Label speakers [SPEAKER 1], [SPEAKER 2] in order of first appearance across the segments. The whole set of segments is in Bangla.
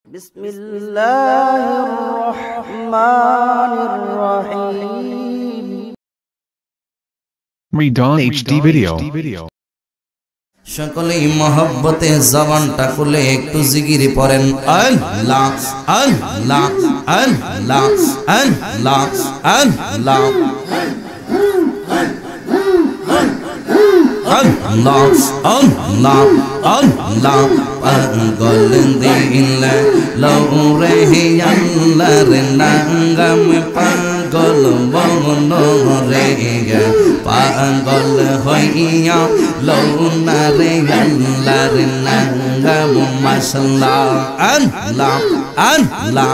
[SPEAKER 1] Bismillahirrahmanirrahim.
[SPEAKER 2] Redon HD video.
[SPEAKER 3] সকলেই মহব্বতে জবানটা খুলে একটু জিকির পড়েন আল্লাহ আল্লাহ আল্লাহ আল্লাহ আল্লাহ Allah Allah Allah পাগল দিলে লৌরে আল্লাহর নাম পাগল মন রে পাগল হইয়া লৌনারে আল্লাহর নাম মাশাআল্লাহ আল্লাহ আল্লাহ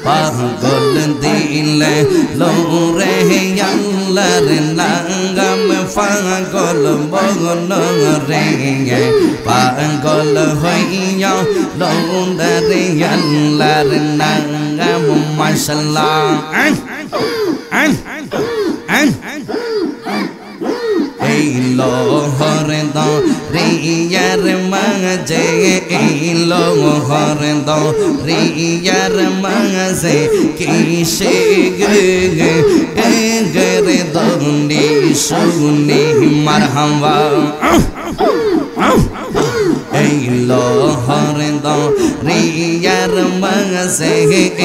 [SPEAKER 3] পাগল দিলে লৌরে আল্লাহর নাম পাগল মন রে পাগল হইয়া লৌরে আল্লাহর নাম মাশাআল্লাহ এই লোহর দরিয়ার মাঝে এই লোহর দরিয়ার মাঝে কিসে গরে দন্ডি শুনি মারহাবা এই লোহর দরিয়ার মাঝে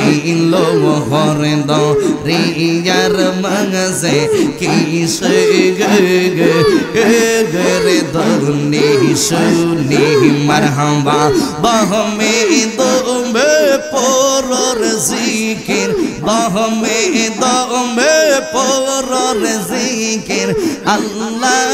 [SPEAKER 3] এই লোহর দরিয়ার মাঝে কিসে গরে দন্ডি শুনি মারহাবা বহমে দমে পরর জিকির বহমে দমে পরর জিকির আল্লাহ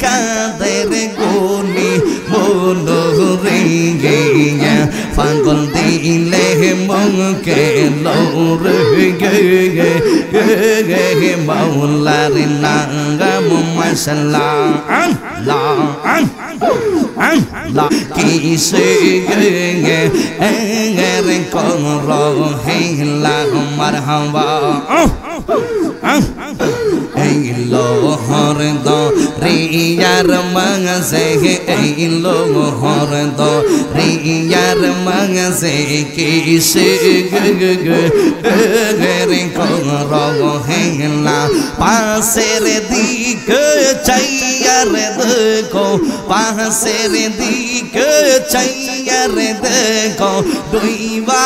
[SPEAKER 3] কাদের গুনি মনোরে গিয়া পাগল দিলে মুখে লৌরে গে মাওলার নাম মাশাআল্লাহ আল্লাহ আল্লাহ কিসে গে রে করো হেলা মারহাবা এই লোহর দরিয়ার মাঝে এই লোহর দরিয়ার মাঝে কিসে রে করো হেলা পাশের দিকে চাইয়ার দেখো পাশের দিকে চাইয়ার দেখো ডুইবা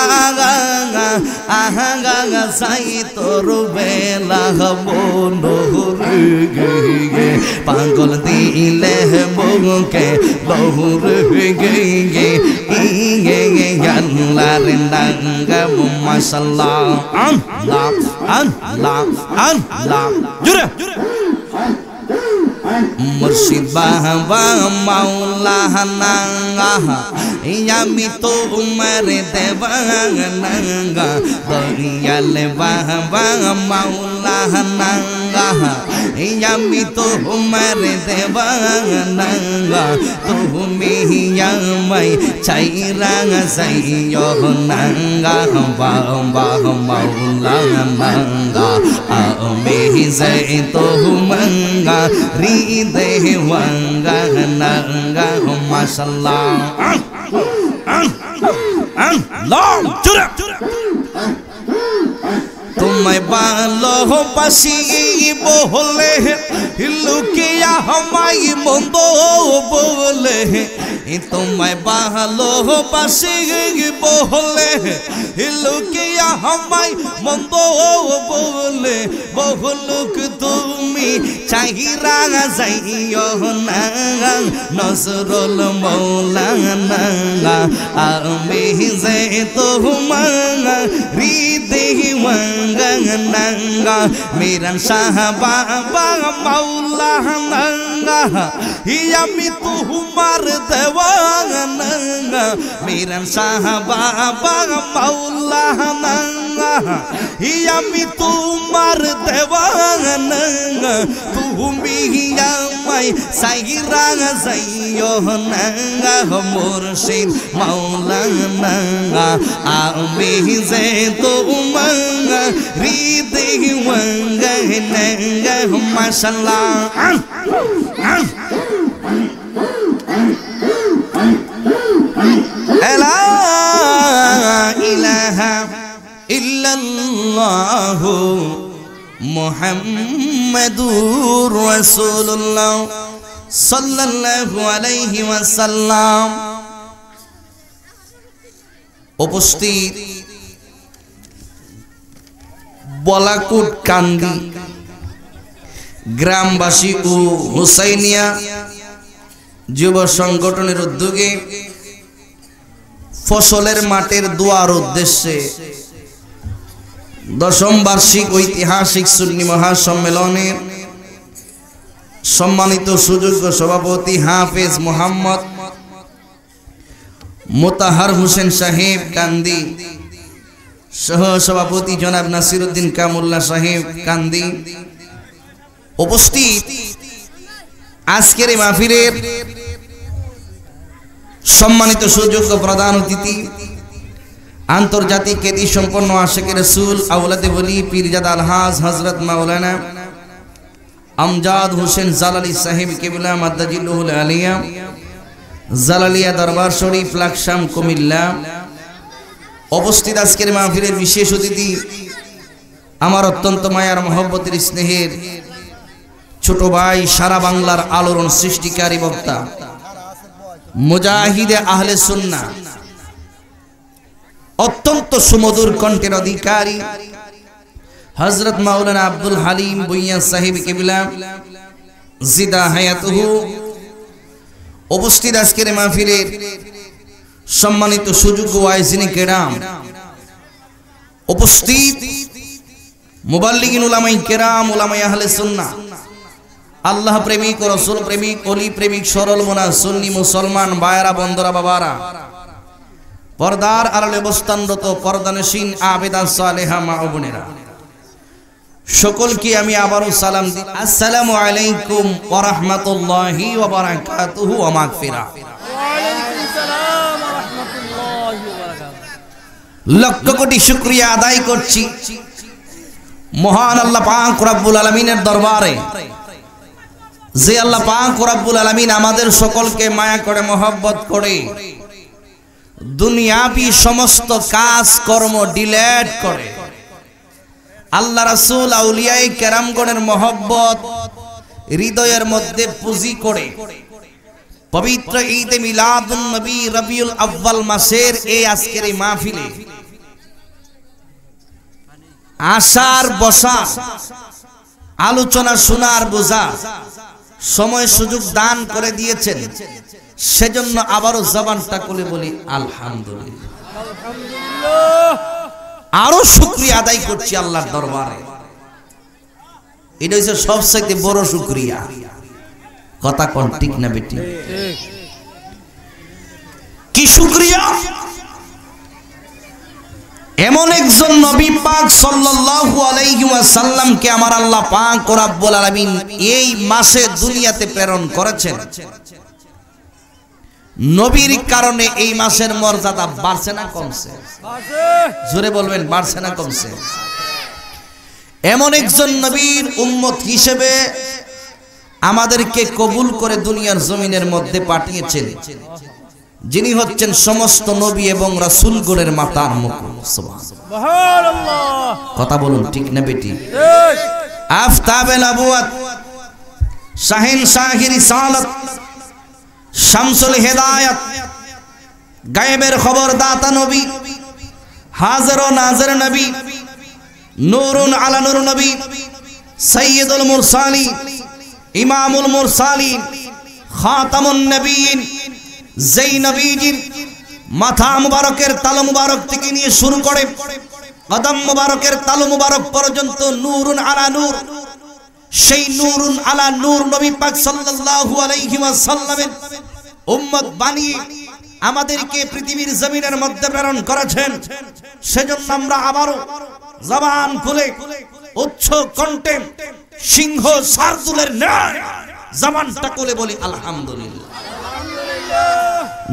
[SPEAKER 3] আহা সাই তোর বেলা মনোরে গে পাগল দিলে মুখে লৌরে গে আল্লাহর নাম মাশাআল্লাহ আল্লাহ আল্লাহ আল্লাহ জোরে মুর্শিদ বাবা মাওলানা আমি তো উমর দেওয়ানা দয়াল বাবা মাওলানা আমি তো উমর দেওয়ানা তুমি আমায় চাইরা যাইও না বাবা মাওলানা আমি যাই তো মঙ্গা হৃদয় ওয়াঙ্গা নাঙ্গা মাশাআল্লাহ তোমায় ভালোবাসি বলে লুকিয়া আমায় মন্দ বলে তোমায় ভালোবাসি বলে লুকিয়া আমায় মন্দ বলে বহুলুক তুমি চাহিরা যাইও না নজরুল মৌলানা আমি যে তোমার হৃদয় ওয়াঙ্গা মিরান শাহ বাবা মাওলানা আমি তোমার দেওয়ানা মিরান শাহ বাবা মাওলানা আমি তোমার দেওয়ানা তুমি আমায় সাইরা যাইও না মুর্শিদ মাওলানা আমি যে তোমার হৃদয় ওয়াঙ্গা মাশাআল্লাহ লা ইলাহা ইল্লাল্লাহু মুহাম্মাদুর রাসূলুল্লাহ সাল্লাল্লাহু আলাইহি ওয়াসাল্লাম। উপস্থিত বলাকুট কান্দি গ্রামবাসী ও হুসাইনিয়া যুব সংগঠনের উদ্যোগে ফসলের মাঠের দোয়ার উদ্দেশ্যে 10ম বার্ষিক ঐতিহাসিক সুন্নি মহাসম্মেলনের সম্মানিত সুযোগ্য সভাপতি হাফেজ মোহাম্মদ মোতাহার হোসেন সাহেব কান্দি, সহ সভাপতি জনাব নাসিরউদ্দিন কামুল্লাহ সাহেব কান্দি, উপস্থিত আজকের এই মাহফিলের সম্মানিত সুযোগ্য প্রধান অতিথি, আন্তর্জাতিক খ্যাতি সম্পন্ন আশিকে রাসূল আওলাদে ওলি পীরজাদা আলহাজ হযরত মাওলানা আমজাদ হোসেন জালালি সাহেব কিবলা মাদ্দাজিল্লাহুল আলিয়া জালালিয়া দরবার শরীফ লাকসাম কুমিল্লা। উপস্থিত আজকের মাহফিলের বিশেষ অতিথি, আমার অত্যন্ত মায়ার মহব্বতের স্নেহের ছোট ভাই, সারা বাংলার আলোড়ন সৃষ্টিকারী বক্তা, মুজাহিদে আহলে সুন্নাহ, অত্যন্ত সুমধুর কণ্ঠের অধিকারী হযরত মাওলানা আব্দুল হালিম বুইয়া সাহেব কিবলা জিদা হায়াতুহু। উপস্থিত আজকের মাহফিলের সম্মানিত সুযোগ্য ওয়াইজিনে কেরাম, উপস্থিত মুবাল্লিগিন উলামায়ে কেরাম, উলামায়ে আহলে সুন্নাহ, আল্লাহ প্রেমিক ও রাসূল প্রেমিক, ওলি প্রেমিক, সরল মনা সুন্নি মুসলমান ভাইরা, বন্ধুরা, বাবারা, পর্দার আড়ালে অবস্থানরত পর্দানশীন আবেদা সালেহা মা ও বোনেরা, সকলকে আমি আবারও সালাম দিই। আসসালামু আলাইকুম ওয়া রাহমাতুল্লাহি ওয়া বারাকাতুহু ওয়া মাগফিরাহ। ওয়া আলাইকুম আসসালাম ওয়া রাহমাতুল্লাহি ওয়া বারাকাতুহু। লক্ষ কোটি শুকরিয়া আদায় করছি মহান আল্লাহ পাক রব্বুল আলামিনের দরবারে, যে আল্লাহ পাক রব্বুল আলামিন আমাদের সকলকে মায়া করে, মহব্বত করে, দুনিয়াবি সমস্ত কাজ কর্ম ডিলেট করে আল্লাহ রাসূল আউলিয়ায়ে কেরামগণের মহব্বত হৃদয়ের মধ্যে পুঁজি করে পবিত্র ঈদে মিলাদুন নবী রবিউল আউয়াল মাসের এই আজকের এই মাহফিলে আসার বসা, আলোচনা শোনার বোঝা সময় সুযোগ দান করে দিয়েছেন, সেজন্য আবারও জবানটা খুলে বলি আলহামদুলিল্লাহ। আরো শুকরিয়া আদায় করছি আল্লাহর দরবারে। এটা হচ্ছে সবচেয়ে বড় শুকরিয়া। কথা কোন ঠিক না বেটি? কি শুকরিয়া! এমন একজন নবী পাক সাল্লাল্লাহু আলাইহি ওয়াসাল্লামকে আমার আল্লাহ পাক রব্বুল আলামিন এই মাসে দুনিয়াতে প্রেরণ করেছেন। নবীর কারণে এই মাসের মর্যাদা বাড়ছে না কমছে? জোরে বলবেন, বাড়ছে না কমছে? এমন একজন নবীর উম্মত হিসেবে আমাদেরকে কবুল করে দুনিয়ার জমিনের মধ্যে পাঠিয়েছেন, যিনি হচ্ছেন সমস্ত নবী এবং রাসূলগণের মাতার মুকুট। সুবহানাল্লাহ। কথা বলুন ঠিক না বেটি? আফতাবে নবুয়ত, শাহিন শাহি রিসালাত, শামসুল হেদায়েত, গায়েবের খবর দাতা নবী, হাজির ও নাজির নবী, নূরুন আলা নূর নবী, সাইয়্যিদুল মুরসালিন, ইমামুল মুরসালিন, খাতামুন নবিয়্যিন, যেই নবীজির মাথা মুবারকের তালু মুবারক থেকে নিয়ে শুরু করে কদম মুবারকের তালু মুবারক পর্যন্ত নূরুন আলা নূর, সেই নূরুন আলা নূর নবী পাক সাল্লাল্লাহু আলাইহি ওয়াসাল্লামের উম্মত বানিয়ে আমাদেরকে পৃথিবীর জমিনের মধ্যে প্রেরণ করেছেন। সেজন্য আমরা আবারও জবান খুলে উচ্চ কণ্ঠে সিংহ শার্দুলের ন্যায় জবানটা খুলে বলি আলহামদুলিল্লাহ।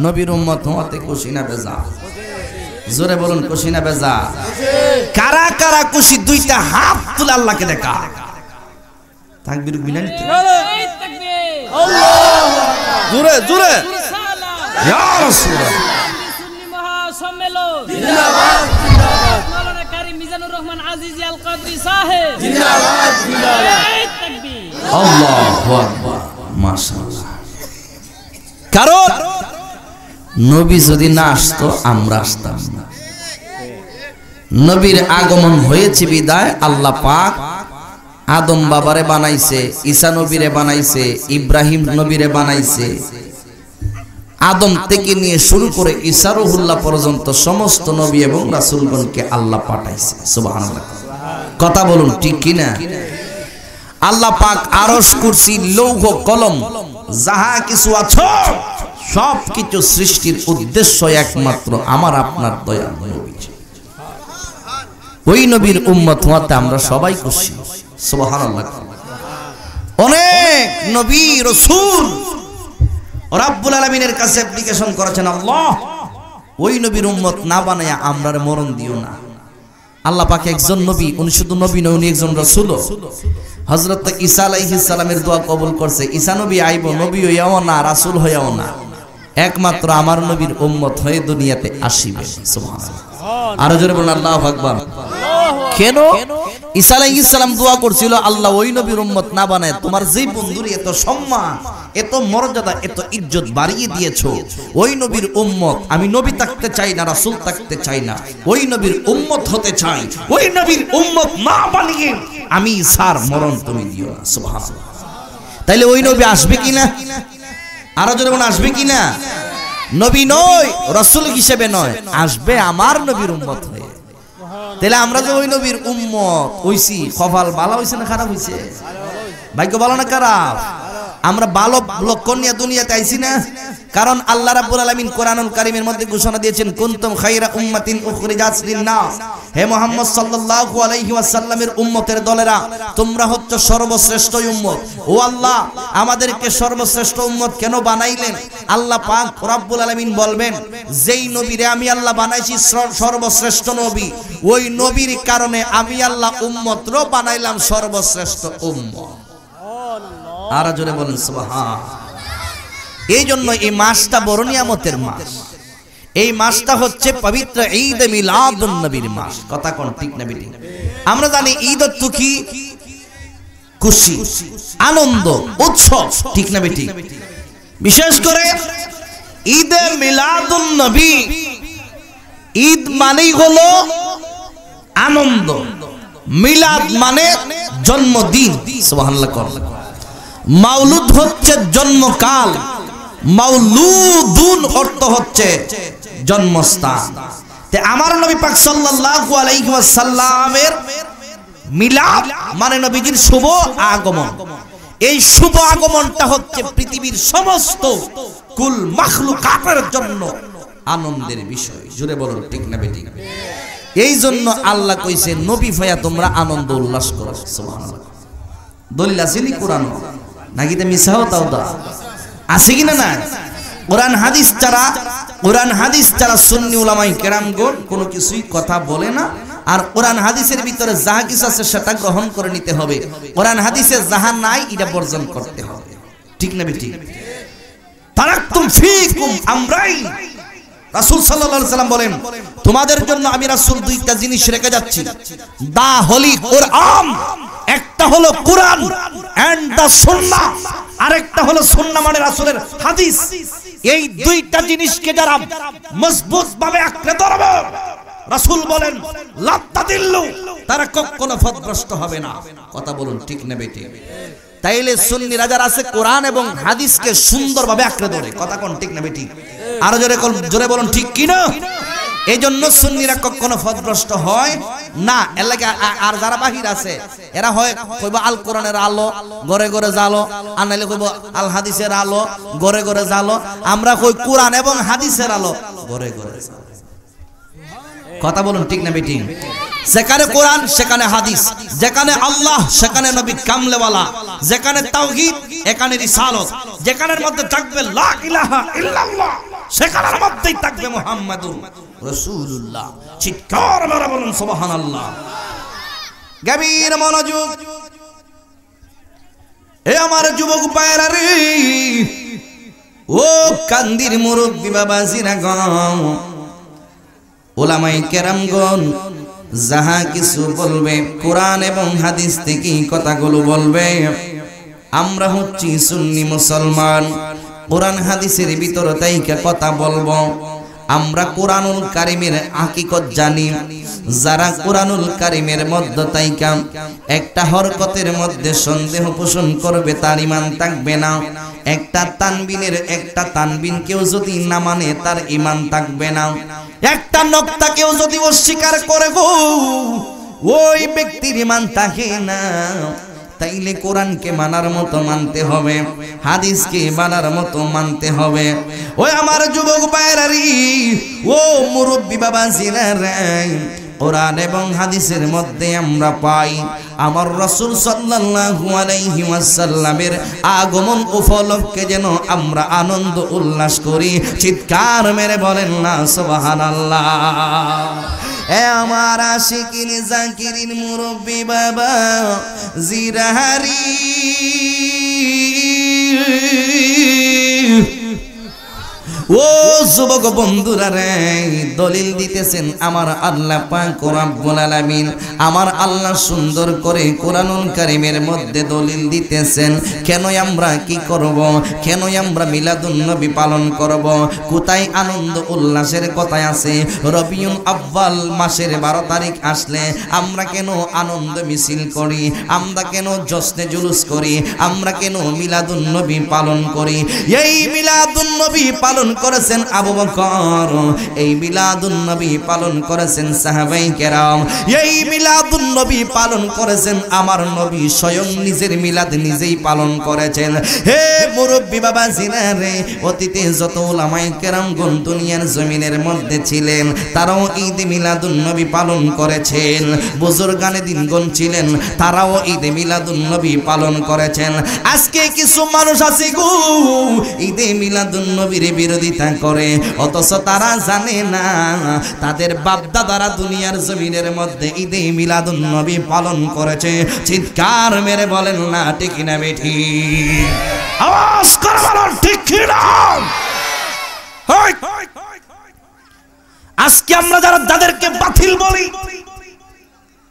[SPEAKER 3] নবীর উম্মত হওয়াতে খুশি না বেজা? জোরে বলুন, খুশি না বেজা? কারা কারা খুশি? দুইটা হাত তুলে আল্লাহকে দেখা। তাকবীর বিনান, আল্লাহু আকবার, জোরে জোরে। ইয়া রাসূলুল্লাহ।
[SPEAKER 1] সুন্নি মহাসম্মেলন জিন্দাবাদ জিন্দাবাদ। মাওলানা কারীম মিজানুর রহমান আজিজি আল কাদরি সাহেব জিন্দাবাদ জিন্দাবাদ। তাকবীর।
[SPEAKER 3] আল্লাহু আকবার। মাশাআল্লাহ। কারণ নবী যদি না আসতো আমরা আসতাম না। নবীর আগমন হয়েছে বিদায় আল্লাহ পাক আদম বাবারে বানাইছে, ঈসা নবীরে বানাইছে, ইব্রাহিম নবীরে বানাইছে। আদম থেকে নিয়ে শুরু করে ঈসা রুহুল্লাহ পর্যন্ত সমস্ত নবী এবং রাসূলগণকে আল্লাহ পাঠাইছে। সুবহানাল্লাহ। কথা বলুন ঠিক কি না? আল্লাহ পাক আরশ, কুরসি, লৌহ, কলম যাহা কিছু আছে সব কিছু সৃষ্টির উদ্দেশ্য একমাত্র আমার আপনার দয়াল নবী। ওই নবীর উম্মত হওয়াতে আমরা সবাই খুশি। সুবহানাল্লাহ। অনেক নবী রাসূল রব্বুল আলামিনের কাছে অ্যাপ্লিকেশন করেছেন, আল্লাহ ওই নবীর উম্মত না বানায়া আমরার মরণ দিও না। আল্লাহ পাক একজন নবী, উনি শুধু নবী নয়, উনি একজন রাসূল। হযরত ঈসা আলাইহিস সালামের দোয়া কবুল করছে। ঈসা নবী আইব, নবী হইয়াও না, রাসূল হইয়াও না, একমাত্র আমার নবীর উম্মত হয়ে দুনিয়াতে আসিবে। সুবহানাল্লাহ। আর জোরে বলুন আল্লাহু আকবার। কেন ঈসা আলাইহিস সালাম দোয়া করছিল, আল্লাহ ওই নবীর উম্মত না বানায় তোমার যেই বন্ধুর এত সম্মান, এত মর্যাদা, এত ইজ্জত বাড়িয়ে দিয়েছো, ওই নবীর উম্মত আমি নবী থাকতে চাই না, রাসূল থাকতে চাই না, ওই নবীর উম্মত হতে চাই। ওই নবীর উম্মত না বানিয়ে আমি ঈসার মরণ তুমি দিও না। সুবহানাল্লাহ। তাইলে ওই নবী আসবে কিনা? আরো জোরে বলুন আসবে কিনা? নবী নয়, রাসূল হিসেবে নয়, আসবে আমার নবীর উম্মত হয়ে। তাহলে আমরা যে ওই নবীর উম্মত হইছি, কপাল ভালো হইছে না খারাপ হইছে? ভাগ্য ভালো না খারাপ? আমরা ভালো লক্ষণ নিয়ে দুনিয়াতে আইছি না? কারণ আল্লাহ রাব্বুল আলামিন কোরআনুল কারীমের মধ্যে ঘোষণা দিয়েছেন, কুনতুম খায়রা উম্মাতিন উখরিজাত লিন-নাস। হে মুহাম্মদ সাল্লাল্লাহু আলাইহি ওয়াসাল্লামের উম্মতের দলেরা, তোমরা হচ্ছে সর্বশ্রেষ্ঠ উম্মত। ও আল্লাহ, আমাদেরকে সর্বশ্রেষ্ঠ উম্মত কেন বানাইলেন? আল্লাহ পাক রব্বুল আলামিন বলবেন, যেই নবীরে আমি আল্লাহ বানাইছি সর্বশ্রেষ্ঠ নবী, ওই নবীর কারণে আমি আল্লাহ উম্মতরও বানাইলাম সর্বশ্রেষ্ঠ উম্মত। আর জোরে বলেন সুবহান। এই জন্য এই মাসটা বড় নিয়ামতের মাস। এই মাসটা হচ্ছে পবিত্র ঈদ মিলাদুন নবীর মাস। কথা কোন ঠিক না বেটি? আমরা জানি ঈদ অর্থ কি? খুশি, আনন্দ, উৎসব, ঠিক না বেটি? বিশেষ করে ঈদে মিলাদুন নবী, ঈদ মানেই হলো আনন্দ, মিলাদ মানে জন্মদিন। সুবহানাল্লাহ। মাউলুদ হচ্ছে জন্মকাল, মাউলুদুন অর্থ হচ্ছে জন্মস্থান। তে আমার নবী পাক সাল্লাল্লাহু আলাইহি ওয়াসাল্লামের মিলাদ মানে নবীজির শুভ আগমন। এই শুভ আগমনটা হচ্ছে পৃথিবীর সমস্ত কুল মাখলুকাতের জন্য আনন্দের বিষয়। জোরে বলুন ঠিক না বেটি? এই জন্য আল্লাহ কইছে, নবী ভাইয়া তোমরা আনন্দ উল্লাস করো। সুবহানাল্লাহ। দলিল আছে নি কোরআন নাকি? তে মিসাও তাও দা আছে কিনা না? কোরআন হাদিস ছাড়া সুন্নি উলামায়ে কেরামগণ কোনো কিছুই কথা বলে না। আর কোরআন হাদিসের ভিতরে যাহা কিছু আছে সেটা গ্রহণ করে নিতে হবে, কোরআন হাদিসে যাহা নাই এটা বর্জন করতে হবে। ঠিক না বেটি? তারাকতুম ফীকুম আমরাইন। রাসূল সাল্লাল্লাহু আলাইহি সাল্লাম বলেন, তোমাদের জন্য আমি রাসূল দুইটা জিনিস রেখে যাচ্ছি, দা হোলি কোরআন। একটা হলো কোরআন এন্ড দা সুন্নাহ, আরেকটা হলো সুন্নাহ মানে রাসূলের হাদিস। এই দুইটা জিনিসকে যারা মজবুত ভাবে আঁকড়ে ধরবে, রাসূল বলেন লা তাদিল্লু, তারা কখনো পথভ্রষ্ট হবে না। কথা বলুন ঠিক না বেটি? তাইলে সুন্নিরা যারা আছে কোরআন এবং হাদিসকে সুন্দরভাবে আঁকড়ে ধরে। কথা কোন ঠিক না বেটি? আরো জোরে বলুন ঠিক কি না? এই জন্য সুন্নিরা কখনো পথভ্রষ্ট হয় না। এলাকা আর যারা বাহির আছে এরা হয় কইব আল কোরআনের আলো ঘরে ঘরে জ্বালো, আর নাইলে কইব আল হাদিসের আলো ঘরে ঘরে জ্বালো। আমরা কই কোরআন এবং হাদিসের আলো ঘরে ঘরে জ্বালো। কথা বলুন ঠিক না বেটি? যেখানে কোরআন সেখানে হাদিস, যেখানে আল্লাহ সেখানে নবী কামলেওয়ালা, যেখানে তাওহীদ এখানে রিসালাত, যেখানের মধ্যে থাকবে লা ইলাহা ইল্লাল্লাহ সেখানের মধ্যেই থাকবে মুহাম্মাদুর রাসূলুল্লাহ। চিৎকার মেরে বলুন সুবহানাল্লাহ। গভীর মনোযোগ। এ আমার যুবক ভাইরা রে, ও কান্দির মুরব্বী বাবাজিরা গণ, ওলামায়ে কেরামগণ যাহা কিছু বলবে কোরআন এবং হাদিস থেকে কথাগুলো বলবে। আমরা হচ্ছি সুন্নি মুসলমান, কোরআন হাদিসের ভিতরে তাইকা কথা বলবো। আমরা কোরআনুল কারিমের হাকিকত জানি। যারা কোরআনুল কারিমের মধ্যে তাইকা একটা হরকতের মধ্যে সন্দেহ পোষণ করবে তার ঈমান থাকবে না। একটা তানবিনের একটা তানবিন কেউ যদি না মানে তার ঈমান থাকবে না। একটা নক্তা কেউ যদি অস্বীকার করে গো, ওই ব্যক্তির ঈমান থাকে না। তাইলে কোরআনকে মানার মতো মানতে হবে, হাদিসকে মানার মতো মানতে হবে। ওই আমার যুবক ভাইরারি, ও মুরব্বী বাবাজিরা রে, কোরআন এবং হাদিসের মধ্যে আমরা পাই আমার রাসূল সাল্লাল্লাহু আলাইহি ওয়াসাল্লামের আগমন উপলক্ষে যেন আমরা আনন্দ উল্লাস করি। চিৎকার মেরে বলেন না সুবহানাল্লাহ। এ আমার আশিকিন জাকিরিন মুরব্বী বাবা জিরাহারি, ও যুবক বন্ধুরা রে, দলিল দিতেছেন আমার আল্লাহ পাক রব্বুল আলামিন। আমার আল্লাহ সুন্দর করে কোরআনুল কারীমের মধ্যে দলিল দিতেছেন। কেন আমরা কি করব, কেন আমরা মিলাদুন নবী পালন করব, কোথায় আনন্দ উল্লাসের কথা আছে। রবিউল আউয়াল মাসের 12 তারিখ আসলে আমরা কেন আনন্দ মিছিল করি, আমরা কেন জশ্নে জুলুস করি, আমরা কেন মিলাদুন নবী পালন করি। এই মিলাদুন নবী পালন করেছেন আবু বকর, এই মিলাদুন নবী পালন করেছেন সাহাবায়ে কেরাম, এই মিলাদুন নবী পালন করেছেন আমার নবী স্বয়ং নিজের মিলাদ নিজেই পালন করেছেন। হে মুরব্বী বাবাজিরা রে, অতীতে যত উলামায়ে কেরামগণ দুনিয়ার জমিনের মধ্যে ছিলেন তারাও ঈদ মিলাদুন নবী পালন করেছেন। বুজুর্গানে দিনগণ ছিলেন তারাও ঈদ মিলাদুন নবী পালন করেছেন। আজকে কিছু মানুষ আছে গো ঈদে মিলাদুন নবীর বিরোধিতা করে, অথচ তারা জানে না তাদের বাপদাদারা দুনিয়ার জমিনের মধ্যে ঈদে মিলাদুন নবী পালন করেছে। চিৎকার মেরে বলেন না ঠিক না বেঠি, আওয়াজ করে বলেন ঠিক না। আজকে আমরা যারা তাদেরকে বাতিল বলি,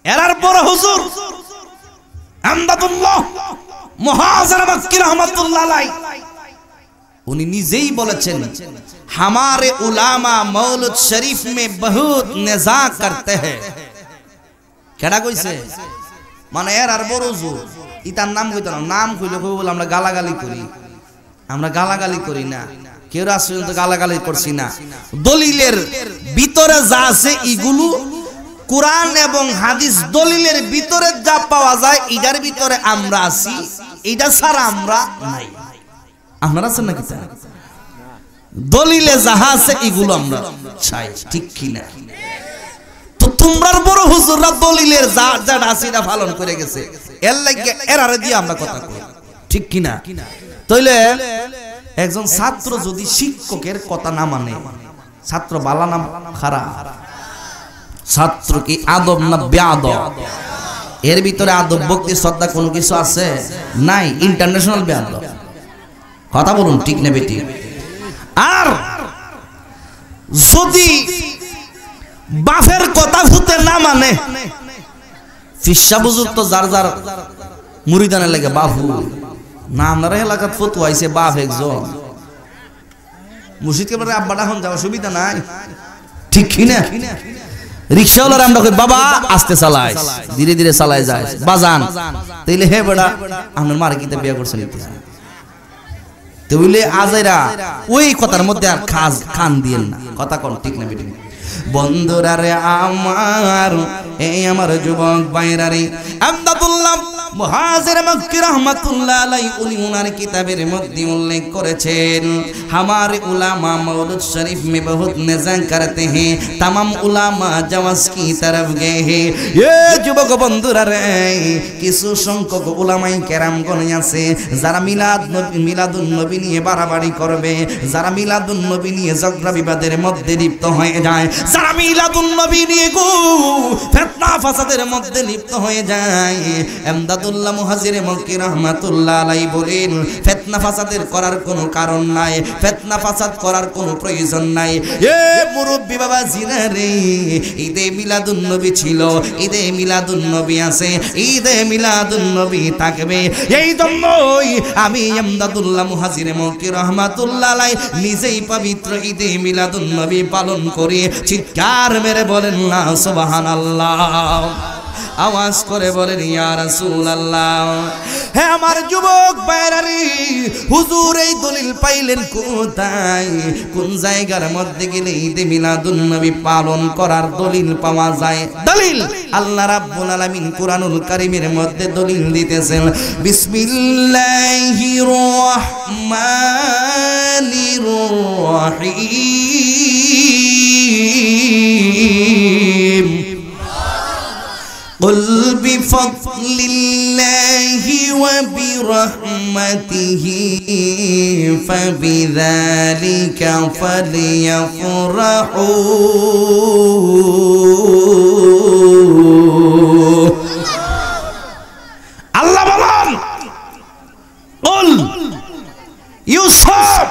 [SPEAKER 3] এরার বড় হুজুর আমদাদুল্লাহ মুহাজির মক্কি রাহমাতুল্লাহ আলাইহি उन्हीं निजे ही बोलेছেন हमारे उलामा मौलूद शरीफ में बहुत निज़ा करते हैं। केड़ा কইছে মানে এর আর বড় জোর ইতার নাম কইতো না, নাম কইলে কই বলে আমরা গালাগালি করি, আমরা গালাগালি করি না, কেউ রাসূল তো গালাগালি করছি না। দলিলের ভিতরে যা আছে এগুলো কোরআন এবং হাদিস দলিলের ভিতরে যা পাওয়া যায় এটার ভিতরে আমরা আছি, এটা ছাড়া আমরা নাই। আপনারা আছেন নাকি? দলিলে যাহা আছে এগুলো আমরা চাই, ঠিক কি না? তো তোমরার বড় হুজুররা দলিলের যা যা আছে এটা পালন করে গেছে, এর লাগে এরারে দিয়ে আমরা কথা কই, ঠিক কি না? তাইলে একজন ছাত্র যদি শিক্ষকের কথা না মানে, ছাত্র বালা না খারাপ? ছাত্র কি আদব না বেয়াদব? এর ভিতরে আদব ভক্তি শ্রদ্ধা কোনো কিছু আছে? নাই, ইন্টারন্যাশনাল বেয়াদব। কথা বলুন ঠিক না বেটি? আর যদি বাফের কথা ফুতে না মানে, ফিসা বুজুর তো যার যার মুরিদানের লাগে বাফু না, আপনারা এলাকাত ফতোয়া আইছে বাপ একজন মুর্শিদকে বলে আব্বাটা হন যাওয়ার সুবিধা নাই, ঠিক কি না? রিকশাওয়ালার আমরা কই বাবা আস্তে চালায়, ধীরে ধীরে চালায় যায় বাজান, তাইলে হে বেটা আপনার মারে কিতে বিয়ে করছেন তো বলে আজাইরা ওই কথার মধ্যে আর খান দিয়েন না, কথা কোন ঠিক না বেটি? বন্ধুরা রে আমার, এই আমার যুবক ভাইরা রে, আমদাদুল্লাহ মুহাজির মক্কি রাহমাতুল্লাহ আলাইহি উনি ওনার কিতাবের মধ্যে উল্লেখ করেছেন हमारे उलामा मौलूद शरीफ में बहुत निज़ा करते हैं, तमाम उलामा जवाज़ की तरफ गए हैं। ये যুবক বন্ধুরা রে, কিছু সংখ্যক উলামায়ে কেরামগণ আছে যারা মিলাদুন নবী নিয়ে বাড়াবাড়ি করবে, যারা মিলাদুন নবী নিয়ে ঝগড়া বিবাদের মধ্যে লিপ্ত হয়ে যায়, যারা মিলাদুন নবী নিয়ে গো ফিতনা ফাসাদের মধ্যে লিপ্ত হয়ে যায়। আমদাদুল্লাহ মুহাজির মক্কি রাহমাতুল্লাহ আলাইহি বলেন ফিতনা ফিতনা ফাসাদের করার কোনো কারণ নাই, ফিতনা ফাসাদ করার কোনো প্রয়োজন নাই। এ মুরব্বি বাবা জিনা রে, ঈদে মিলাদুন নবী ছিল, ঈদে মিলাদুন নবী আছে, ঈদে মিলাদুন নবী থাকবে। এই জন্যই আমি আমদাদুল্লাহ মুহাজির মক্কি রহমাতুল্লাহ আলাইহি নিজেই পবিত্র ঈদে মিলাদুন নবী পালন করি। চিৎকার মেরে বলেন না সুবহানাল্লাহ, আওয়াজ করে বলেন ইয়া রাসূলুল্লাহ। হে আমার যুবক ভাইরারে, হুজুর এই দলিল পাইলেন কোথায়? কোন জায়গার মধ্যে গেলে ঈদে মিলাদুন নবী পালন করার দলিল পাওয়া যায়? দলিল আল্লাহ রাব্বুল আলামিন কুরআনুল কারীমের মধ্যে দলিল দিতেছেন। বিসমিল্লাহির রাহমানির রাহিম। قل بفضل الله وبرحمته فبذلك فليفرحوا। আল্লাহ বলেন قل ইউসুফ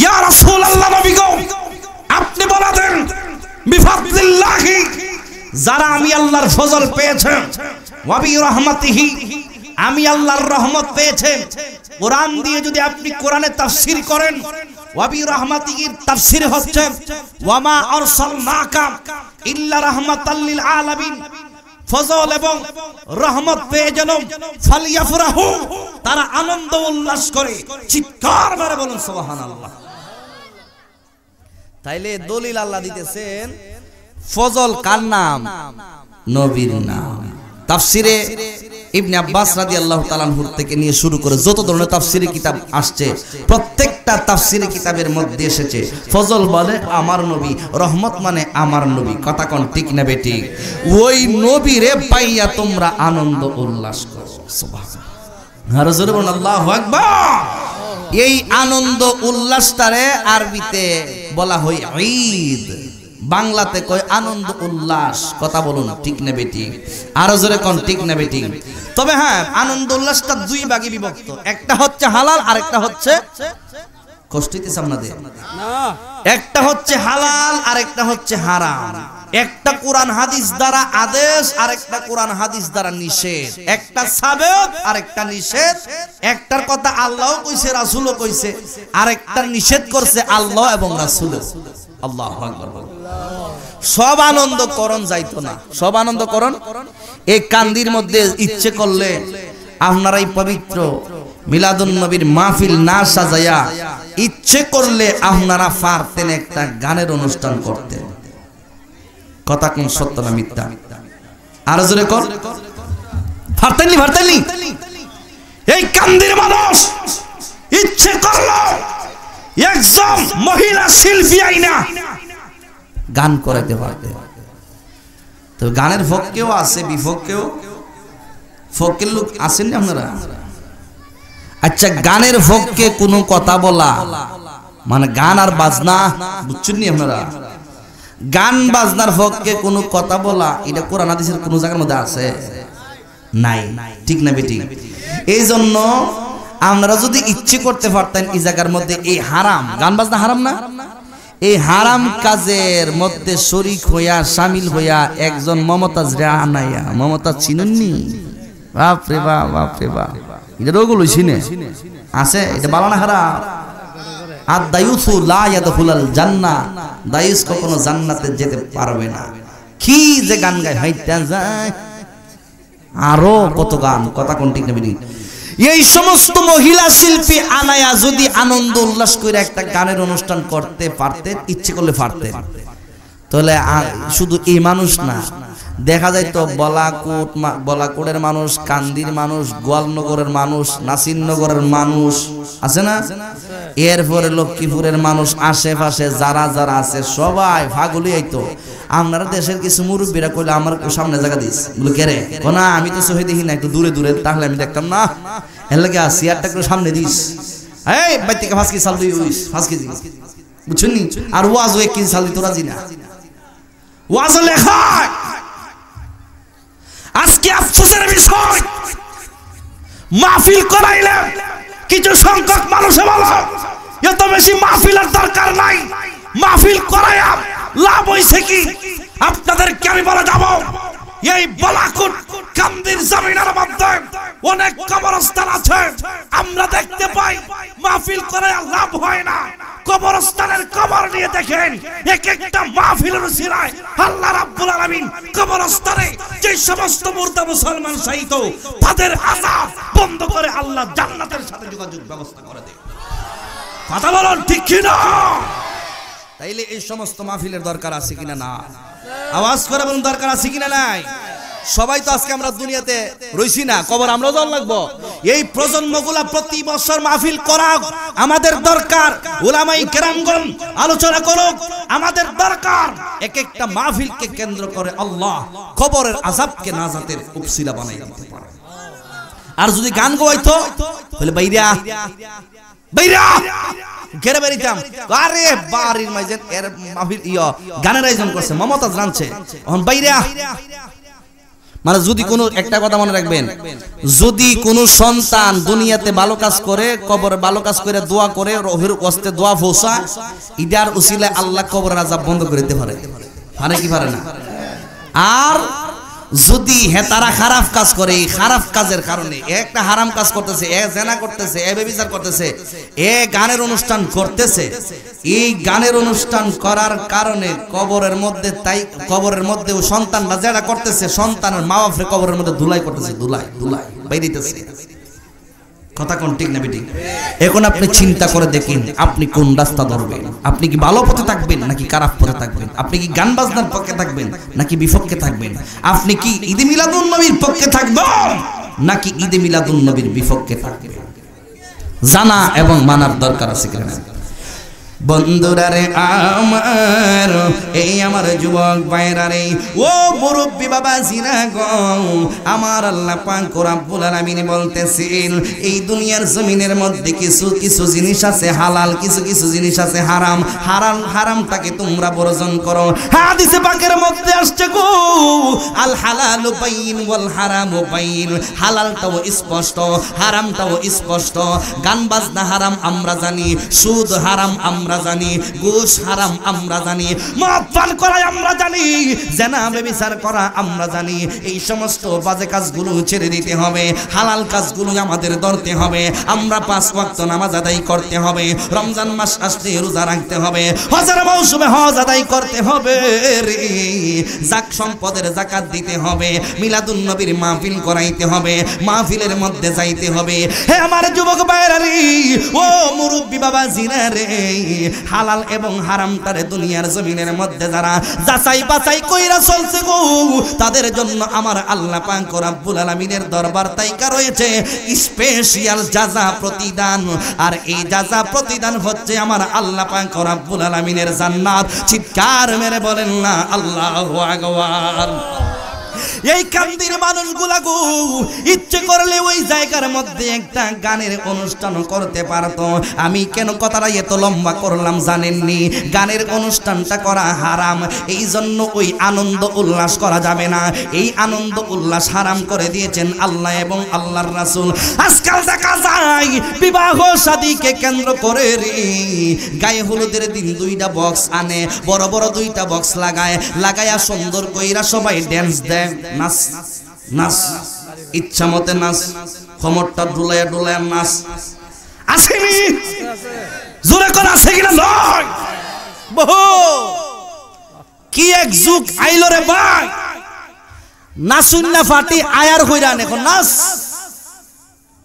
[SPEAKER 3] ইয়া রাসূলুল্লাহ নবী গো, আপনি বলে দেন বিফাদলিল্লাহি, যারা আমি আল্লাহর ফজল পেয়েছে, ওয়া বিরহমাতিহি, আমি আল্লাহর রহমত পেয়েছে। কোরআন দিয়ে যদি আপনি কোরআনের তাফসীর করেন, ওয়া বিরহমাতিহির তাফসীর হচ্ছে ওয়া মা আরসালনাকা ইল্লা রাহমাতাল লিল আলামিন। ফজল এবং রহমত পেয়ে যেন ফালিয়াফরাহু, তারা আনন্দ উল্লাস করে। চিৎকার মেরে বলুন সুবহানাল্লাহ। তাইলে দলিল আল্লাহ দিতেছেন, ফজল কার নাম? নবীর নাম। তাফসিরে ইবনে আব্বাস রাদিয়াল্লাহু তাআলা আনহু থেকে নিয়ে শুরু করে যত ধরনের তাফসিরে কিতাব আসছে, প্রত্যেকটা তাফসিরে কিতাবের মধ্যে এসেছে ফজল মানে আমার নবী, রহমত মানে আমার নবী। কথা কোন ঠিক না বেটি? ওই নবীরে পাইয়া তোমরা আনন্দ উল্লাস করো। সুবহানাল্লাহ, আর জোরে বলুন আল্লাহু আকবার। এই আনন্দ উল্লাসটারে আরবিতে বলা হয় ঈদ, বাংলাতে কয় আনন্দ উল্লাস। কথা বলুন ঠিক না বেটি? আরো জোরে কোন ঠিক না বেটি? তবে হ্যাঁ, আনন্দ উল্লাসটা দুই ভাগে বিভক্ত, একটা হচ্ছে হালাল আর একটা হচ্ছে, কষ্ট হইতেছে আপনাদের না, একটা হচ্ছে হালাল আর একটা হচ্ছে হারাম। একটা কোরআন হাদিস দ্বারা আদেশ আর একটা কোরআন হাদিস দ্বারা নিষেধ, একটা সাবেক আর একটা নিষেধ। একটার কথা আল্লাহও কইছে, রাসূলও কইছে, আর একটা নিষেধ করছে আল্লাহ এবং রাসূল। আল্লাহু আকবার। সব আনন্দ করণ যাইতো না, সব আনন্দ করণ এই কান্দির মধ্যে ইচ্ছে করলে আপনারাই পবিত্র মিলাদুন নবীর মাহফিল না সাজায়া ইচ্ছে করলে আপনারা পারতেন একটা গানের অনুষ্ঠান করতেন। কথা কোন সত্য না মিথ্যা? আরো জোরে কর, পারতেননি? পারতেননি? এই কান্দির মানুষ ইচ্ছে করলো একজন মহিলা শিল্পী আইনা গান করাইতে পারতে। তো গানের পক্ষেও আছে, বিপক্ষেও। পক্ষের লোক আছেন না আপনারা? আচ্ছা, গানের পক্ষে কোনো কথা বলা মানে গান আর বাজনা, বুঝছেন নি আপনারা? গান বাজনার পক্ষে কোনো কথা বলা, এটা কোরআন হাদিসের কোন জায়গার মধ্যে আছে? নাই। ঠিক না বেটি? এই জন্য আমরা যদি ইচ্ছে করতে পারতেন এই জায়গার মধ্যে এই হারাম, গান বাজনা হারাম না, এই হারাম কাজের মধ্যে শরীক হইয়া শামিল হইয়া একজন মমতাজ রে আনাইয়া, মমতাজ চিনুননি? বাপ রে বাপ, বাপ রে বাপ, এটা রোগগুলো চিনে আছে। এটা বালানা হারাম। আর দায়ুসু লা ইয়াদখুলাল জান্নাহ, দায়ুস কখনো জান্নাতে যেতে পারবে না। কি যে গান গায়, হাইটা যায়, আরো কত গান। কথা কোন ঠিক নেবেন? এই সমস্ত মহিলা শিল্পী আনায়া যদি আনন্দ উল্লাস করে একটা গানের অনুষ্ঠান করতে পারতেন, ইচ্ছে করলে পারতেন, তাহলে শুধু এই মানুষ না, দেখা যায় তো বলাকোটের মানুষ, কান্দির মানুষ, গোয়ালনগরের মানুষ, নাসিরনগরের মানুষ আছে না, এরপরে লক্ষ্মীপুরের মানুষ, আশেপাশে যারা যারা আছে সবাই ফাগুলি আইতো। আপনারা দেশের কিছু মুরব্বীরা কইলে আমার সামনে জায়গা দিস, বলে কে রে? না আমি তো চোখে দেখি না, একটু দূরে দূরে, তাহলে আমি দেখতাম না। এর লাগে চেয়ারটা একটু সামনে দিস, এই বাই থেকে 5 কেজি চাল দিই, 5 কেজি, বুঝছেন নি? আর ওয়াজও 1 কেজি চাল দিত রাজি না। ওয়াজ লেখা আজকে আফসোসের বিষয়, মাহফিল করাইলেন কিছু সংখ্যক মানুষে বলো এত বেশি মাহফিলের দরকার নাই, মাহফিল করায়া লাভ হইছে কি? আপনাদেরকে আমি বলে যাব, এই বালাকুট কান্দির জমিনের মধ্যে অনেক কবরস্থান আছে, আমরা দেখতে পাই মাহফিল করায়া লাভ হয় না। কবরস্থানের কবর নিয়ে দেখেন, এক একটা মাহফিলের উসিলায় আল্লাহ রাব্বুল আলামিন কবরস্থানে যে সমস্ত মুর্দা মুসলমান শহীদ তাদের আযাব বন্ধ করে আল্লাহ জান্নাতের সাথে যোগাযোগ ব্যবস্থা করে দেয়। কথা বলুন ঠিক কি না? তাইলে এই সমস্ত মাহফিলের দরকার আছে কিনা? না। আওয়াজ করে বলুন দরকার আছে কিনা? নাই। সবাই তো আজকে আমরা দুনিয়াতে রইছি না, কবর আমরাও যাওয়া লাগবো। এই প্রজন্মগুলা প্রতি বছর মাহফিল করা আমাদের দরকার। উলামায়ে কেরামগণ আলোচনা করুক, আমাদের দরকার এক একটা মাহফিলকে কেন্দ্র করে আল্লাহ কবরের আযাবকে নাজাতের উসিলা বানাই দিতে পারে। আর যদি গান গাইতো তাহলে বাইরা বাইরা ঘেরে বেরিতাম, আরে বাড়ির মাঝে এর মাহফিল গানের আয়োজন করছে, মমতাজ জানছে এখন বাইরা। মানে যদি কোনো একটা কথা মনে রাখবেন, যদি কোনো সন্তান দুনিয়াতে ভালো কাজ করে, কবরে ভালো কাজ করে দোয়া করে, রোহের কষ্টে দোয়া ফোসা, ইদার উসিলায় আল্লাহ কবরের আযাব বন্ধ করে দিতে পারে। পারে কি পারে না? আর যদি তারা খারাপ কাজ করে, এই খারাপ কাজের কারণে একটা হারাম কাজ করতেছে, এ জেনা করতেছে, এ ব্যভিচার করতেছে, এ গানের অনুষ্ঠান করতেছে, এই গানের অনুষ্ঠান করার কারণে কবরের মধ্যে, তাই কবরের মধ্যে ও সন্তানরা যেটা করতেছে, সন্তানের মা বাপরে কবরের মধ্যে ধুলাই করতেছে, ধুলাই ধুলাই বাইরিতেছে। কথা কোন ঠিক না বেটি? এখন আপনি চিন্তা করে দেখেন, আপনি কোন রাস্তা ধরবেন? আপনি কি ভালো পথে থাকবেন নাকি খারাপ পথে থাকবেন? আপনি কি গান বাজনার পক্ষে থাকবেন নাকি বিপক্ষে থাকবেন? আপনি কি ঈদে মিলাদুন নবীর পক্ষে থাকবেন নাকি ঈদে মিলাদুন নবীর বিপক্ষে থাকবেন? জানা এবং মানার দরকার আছে কিনা? বন্ধুরা রে আমার, এই আমার যুবক ভাইরা রে, ও মুরব্বি বাবা জিনা গো, আমার আল্লাহ পাক রব্বুল আলামিন বলতেছেন এই দুনিয়ার জমিনের মধ্যে কিছু কিছু জিনিস আছে হালাল, কিছু কিছু জিনিস আছে হারাম। হারামটাকে তোমরা বর্জন করো। হাদিসে পাকের মধ্যে আসছে গো, আল হালালু বাইন ওয়াল হারামু বাইন। হালালটাও স্পষ্ট, হারামটাও স্পষ্ট। গান বাজনা হারাম আমরা জানি, সুদ হারাম আমরা জানি, ঘুষ হারাম আমরা জানি, মদ পান করা আমরা জানি, জেনা ব্যভিচার করা আমরা জানি। এই সমস্ত বাজে কাজগুলো ছেড়ে দিতে হবে, হালাল কাজগুলো আমাদের ধরতে হবে। আমরা 5 ওয়াক্ত নামাজ আদায় করতে হবে, রমজান মাস আসলে রোজা রাখতে হবে, হজের মৌসুমে হজ আদায় করতে হবে রে, সম্পদের যাকাত দিতে হবে, মিলাদুন নবীর মাহফিল করাইতে হবে, মাহফিলের মধ্যে যাইতে হবে। হে আমার যুবক ভাইরা রে, ও মুরব্বি বাবা জিনা রে, হালাল এবং হারামটারে দুনিয়ার জমিনের মধ্যে যারা যাচাই বাছাই কইরা চলছে গো, তাদের জন্য আমার আল্লাহ পাক রব্বুল আলামিনের দরবার তাইকা রয়েছে স্পেশাল জাযা প্রতিদান। আর এই জাযা প্রতিদান হচ্ছে আমার আল্লাহ পাক রব্বুল আলামিনের জান্নাত। চিৎকার মেরে বলেন না আল্লাহু আকবার। এই কান্দির মানুষগুলা গো ইচ্ছে করলে ওই জায়গার মধ্যে একটা গানের অনুষ্ঠান করতে পারতো। আমি কেন কথাটা এত লম্বা করলাম জানেননি? গানের অনুষ্ঠানটা করা হারাম, এই জন্য ওই আনন্দ উল্লাস করা যাবে না। এই আনন্দ উল্লাস হারাম করে দিয়েছেন আল্লাহ এবং আল্লাহর রাসূল। আজকাল দেখা যায় বিবাহ শাদীকে কেন্দ্র করে রে, গায়ে হলুদের দিন 2টা বক্স আনে, বড় বড় 2টা বক্স লাগায়া সুন্দর কইরা সবাই ড্যান্স দেয়, নাচ নাচ, ইচ্ছা মতে নাচ, কোমরটা ডুলায়া ডুলায়া নাচ। আসেনি জোরে করে আছে কিনা? নয়, বহু কি এক যুগ আইলো রে ভাই, নাচুন না ফাটি আয়ার হইরান এখন নাচ।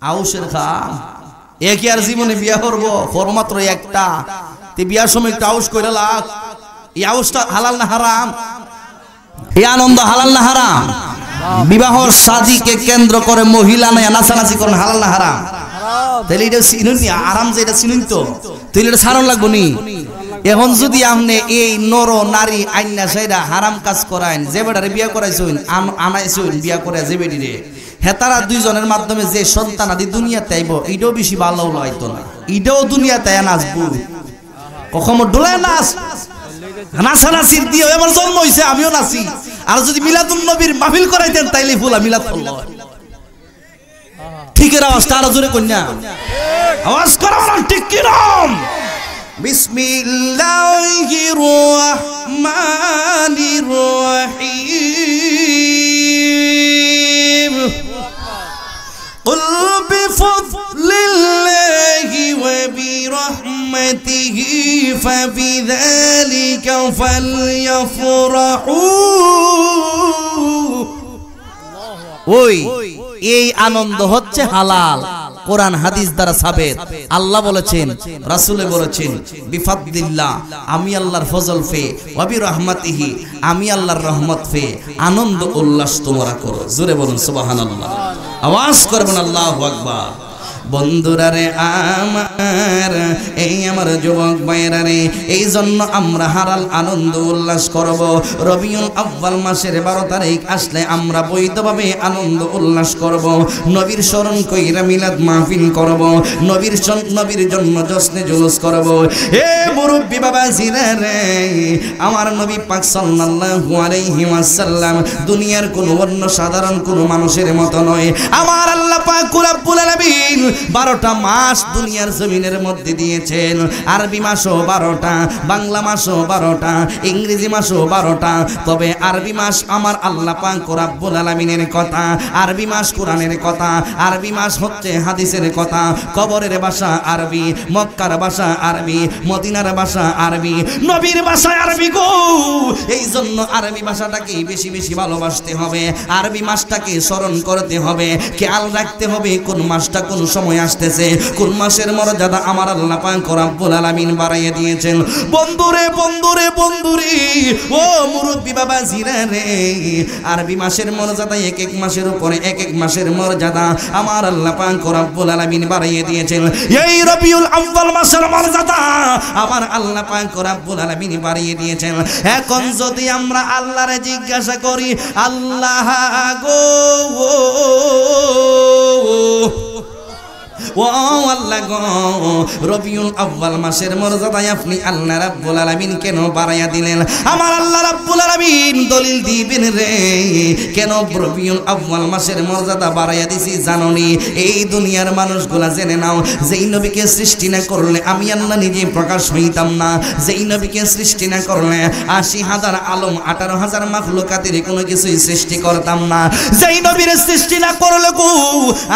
[SPEAKER 3] আউশের খান একই আর জীবনে বিয়া করবো, মাত্র একটা, তে বিয়ার সময় একটু আউশ কইরা লাগ। এই আউশটা হালাল না হারাম? এই আনন্দ হালাল না হারাম? বিবাহ শাদীকে কেন্দ্র করে মহিলা না নাচানাচি করেন, হালাল না হারাম? তাহলে এটা চিনুন নি, আরাম যে এটা চিনুন তো, তাহলে এটা ছাড়ন লাগবো নি। এখন যদি আপনি এই নর নারী আইনা সেটা হারাম কাজ করাইন, যে বেটারে বিয়া করাইছেন আনাইছেন বিয়া করে যে বেটিরে, হেতারা 2 জনের মাধ্যমে যে সন্তান আদি দুনিয়াতে আইব, এটাও বেশি ভালো হইতো না। এটাও দুনিয়াতে নাচবো, কখনো ডোলায় নাচ নাচানাচির দিয়ে এবার জন্ম হয়েছে, আমিও নাচি। আর যদি মিলাদুন নবীর মাহফিল করাইতেন তাইলে ফুলা মিলাদ হল। ঠিকের আওয়াজটা আরো জোরে কন্যা আওয়াজ করো না ঠিক কি নাম বিসমিল্লাহির রহমানির রহিম قل بفضل الله وبرحمته فبذلك فليفرحوا ওই এই আনন্দ হচ্ছে হালাল কোরআন হাদিস দ্বারা সাবেত আল্লাহ বলেছেন রাসূলে বলেছেন বিফাদলিল্লাহ আমি আল্লাহর ফজল ফে ওয়া বিরহমাতিহি আমি আল্লাহর রহমত ফে আনন্দ উল্লাস তোমরা করো জোরে বলুন সুবহানাল্লাহ আওয়াজ করবেন আল্লাহু আকবার বন্ধুরা রে আমার এই আমার যুবক ভাইরা রে এই জন্য আমরা হারাল আনন্দ উল্লাস করব রবিউল আউয়াল মাসের 12 তারিখ আসলে আমরা বৈধভাবে আনন্দ উল্লাস করব নবীর স্মরণ কইরা মিলাদ মাহফিল করব নবীর জন্য জশ্নে জুলুস করব হে মুরব্বি বাবা জিরা রে আমার নবী পাক সাল্লাল্লাহু আলাইহি ওয়াসাল্লাম দুনিয়ার কোন অন্য সাধারণ কোন মানুষের মতো নয় আমার আল্লাহ পাক রব্বুল আলামিন 12টা মাস দুনিয়ার জমিনের মধ্যে দিয়েছেন আরবি মাসও 12টা বাংলা মাসও 12টা ইংরেজি মাসও 12টা তবে আরবি মাস আমার আল্লাহ পাক রব্বুল আলামিনের কথা আরবি মাস কোরআনের কথা আরবি মাস হচ্ছে হাদিসের কথা কবরের ভাষা আরবি মক্কার ভাষা আরবি মদিনার ভাষা আরবি নবীর ভাষা আরবি গো এই জন্য আরবি ভাষাটাকে বেশি বেশি ভালোবাসতে হবে আরবি মাসটাকে স্মরণ করতে হবে খেয়াল রাখতে হবে কোন মাসটা কোন সময় আসতেছে কোন মাসের মর্যাদা আমার আল্লাহ পাক রব্বুল আলামিন বাড়াইয়া দিয়েছেন বন্ধুরে ও মুরব্বি বাবা জিরা রে আরবি মাসের মর্যাদা এক এক মাসের উপরে এক এক মাসের মর্যাদা আমার আল্লাহ পাক রব্বুল আলামিন বাড়াইয়া দিয়েছেন এই রবিউল আউয়াল মাসের মর্যাদা আমার আল্লাহ পাক রব্বুল আলামিন বাড়িয়ে দিয়েছেন এখন যদি আমরা আল্লাহরে জিজ্ঞাসা করি আল্লাহ গো ও আল্লাহ গো রবিউল আউয়াল মাসের মর্যাদায় আপনি আল্লাহ রাব্বুল আলামিন কেন বাড়াইয়া দিলেন আমার আল্লাহ রাব্বুল আলামিন দলিল দিবেন রে কেন রবিউল আউয়াল মাসের মর্যাদা বাড়াইয়া দিছি জানোনি এই দুনিয়ার মানুষগুলা জেনে নাও যেই নবীকে সৃষ্টি না করলে আমি আল্লাহ নিজে প্রকাশ হইতাম না যেই নবীকে সৃষ্টি না করলে ৮০,০০০ আলম ১৮,০০০ মাখলুকাতের কোনো কিছুই সৃষ্টি করতাম না যেই নবীর সৃষ্টি না করলে গো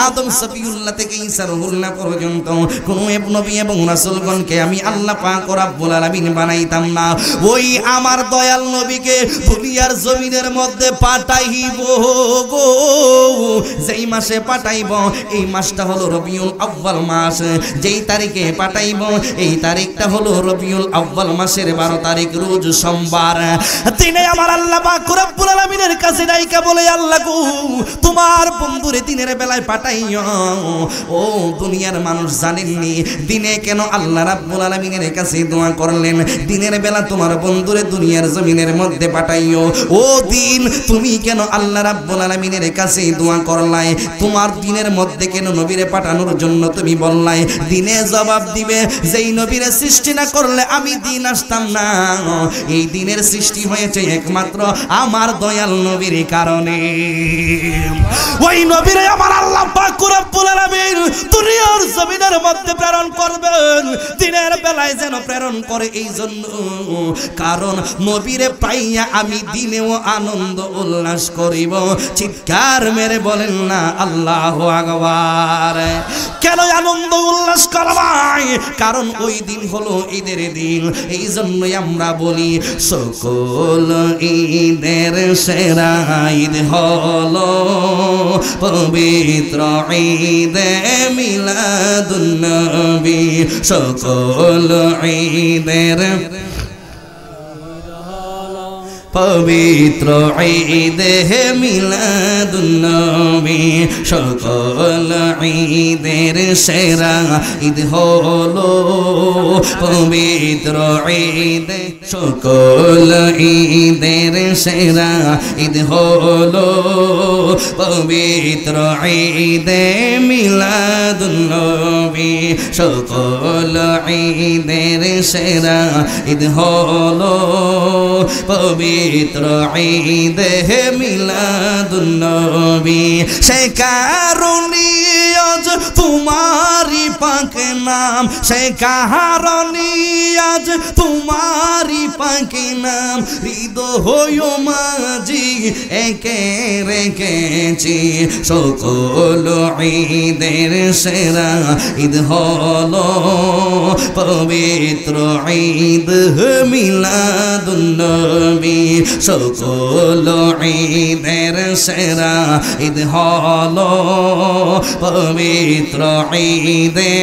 [SPEAKER 3] আদম সফিউল্লাহ থেকে ঈসা রুহুল্লাহ পর্যন্ত কোন নবী এবং রাসূলগণকে আমি আল্লাহ পাক রব্বুল আলামিন বানাইতাম না ওই আমার দয়াল নবীকে দুনিয়ার জমিনের মধ্যে পাঠাইব গো যেই মাসে পাঠাইব এই মাসটা হলো রবিউল আউয়াল মাস যেই তারিখে পাঠাইব এই তারিখটা হলো রবিউল আউয়াল মাসের 12 তারিখ রোজ সোমবার দিনে আমার আল্লাহ পাক রব্বুল আলামিনের কাছে ডাইকা বলে আল্লাহ গো তোমার বন্ধুরে দিনের বেলায় পাঠাইও ও দুনিয়ার মানুষ জানেননি দিনে কেন আল্লাহ রাব্বুল আলামিনের কাছে দোয়া করলেন দিনের বেলা তোমার বন্ধুরে দুনিয়ার জমিনের মধ্যে পাঠাইও ও দিন তুমি কেন আল্লাহ রাব্বুল আলামিনের কাছে দোয়া করলাই তোমার দিনের মধ্যে কেন নবীরে পাঠানোর জন্য তুমি বললাই দিনে জবাব দিবে যেই নবীরে সৃষ্টি না করলে আমি দিন আসতাম না এই দিনের সৃষ্টি হয়েছে একমাত্র আমার দয়াল নবীর কারণে ওই নবীরে আমার আল্লাহ পাক রব্বুল আলামিন দুনিয়ার জমিনের মধ্যে প্রেরণ করবেন দিনের বেলায় যেন প্রেরণ করে এই জন্য কারণ নবীরে পাইয়া আমি দিনেও আনন্দ উল্লাস করিব চিৎকার মেরে বলেন না আল্লাহু আকবার কেন আনন্দ উল্লাস করবাই কারণ ওই দিন হলো ঈদের দিন এই জন্যই আমরা বলি সকল ঈদের সেরা ঈদ হলো পবিত্র ঈদে মিলাদুন নবী সকল ঈদের পবিত্র ঈদে মিলাদুন নবী সকল ঈদের সেরা ঈদ হলো পবিত্র ঈদে সকল ঈদের সেরা ঈদ হলো পবিত্র ঈদে মিলাদুন নবী সকল ঈদের সেরা ঈদ হলো পবিত্র ঈদে মিলাদুন নবী সে কারণে আজ তোমারি পাক নাম, সে কারণে আজ তোমারি পাক নাম। হৃদয় মাঝি একে রেখেছি সকল ঈদের সেরা ঈদ হলো পবিত্র ঈদ মিলাদুন নবী। সকল ঈদের সেরা ঈদ হলো পবিত্র ঈদে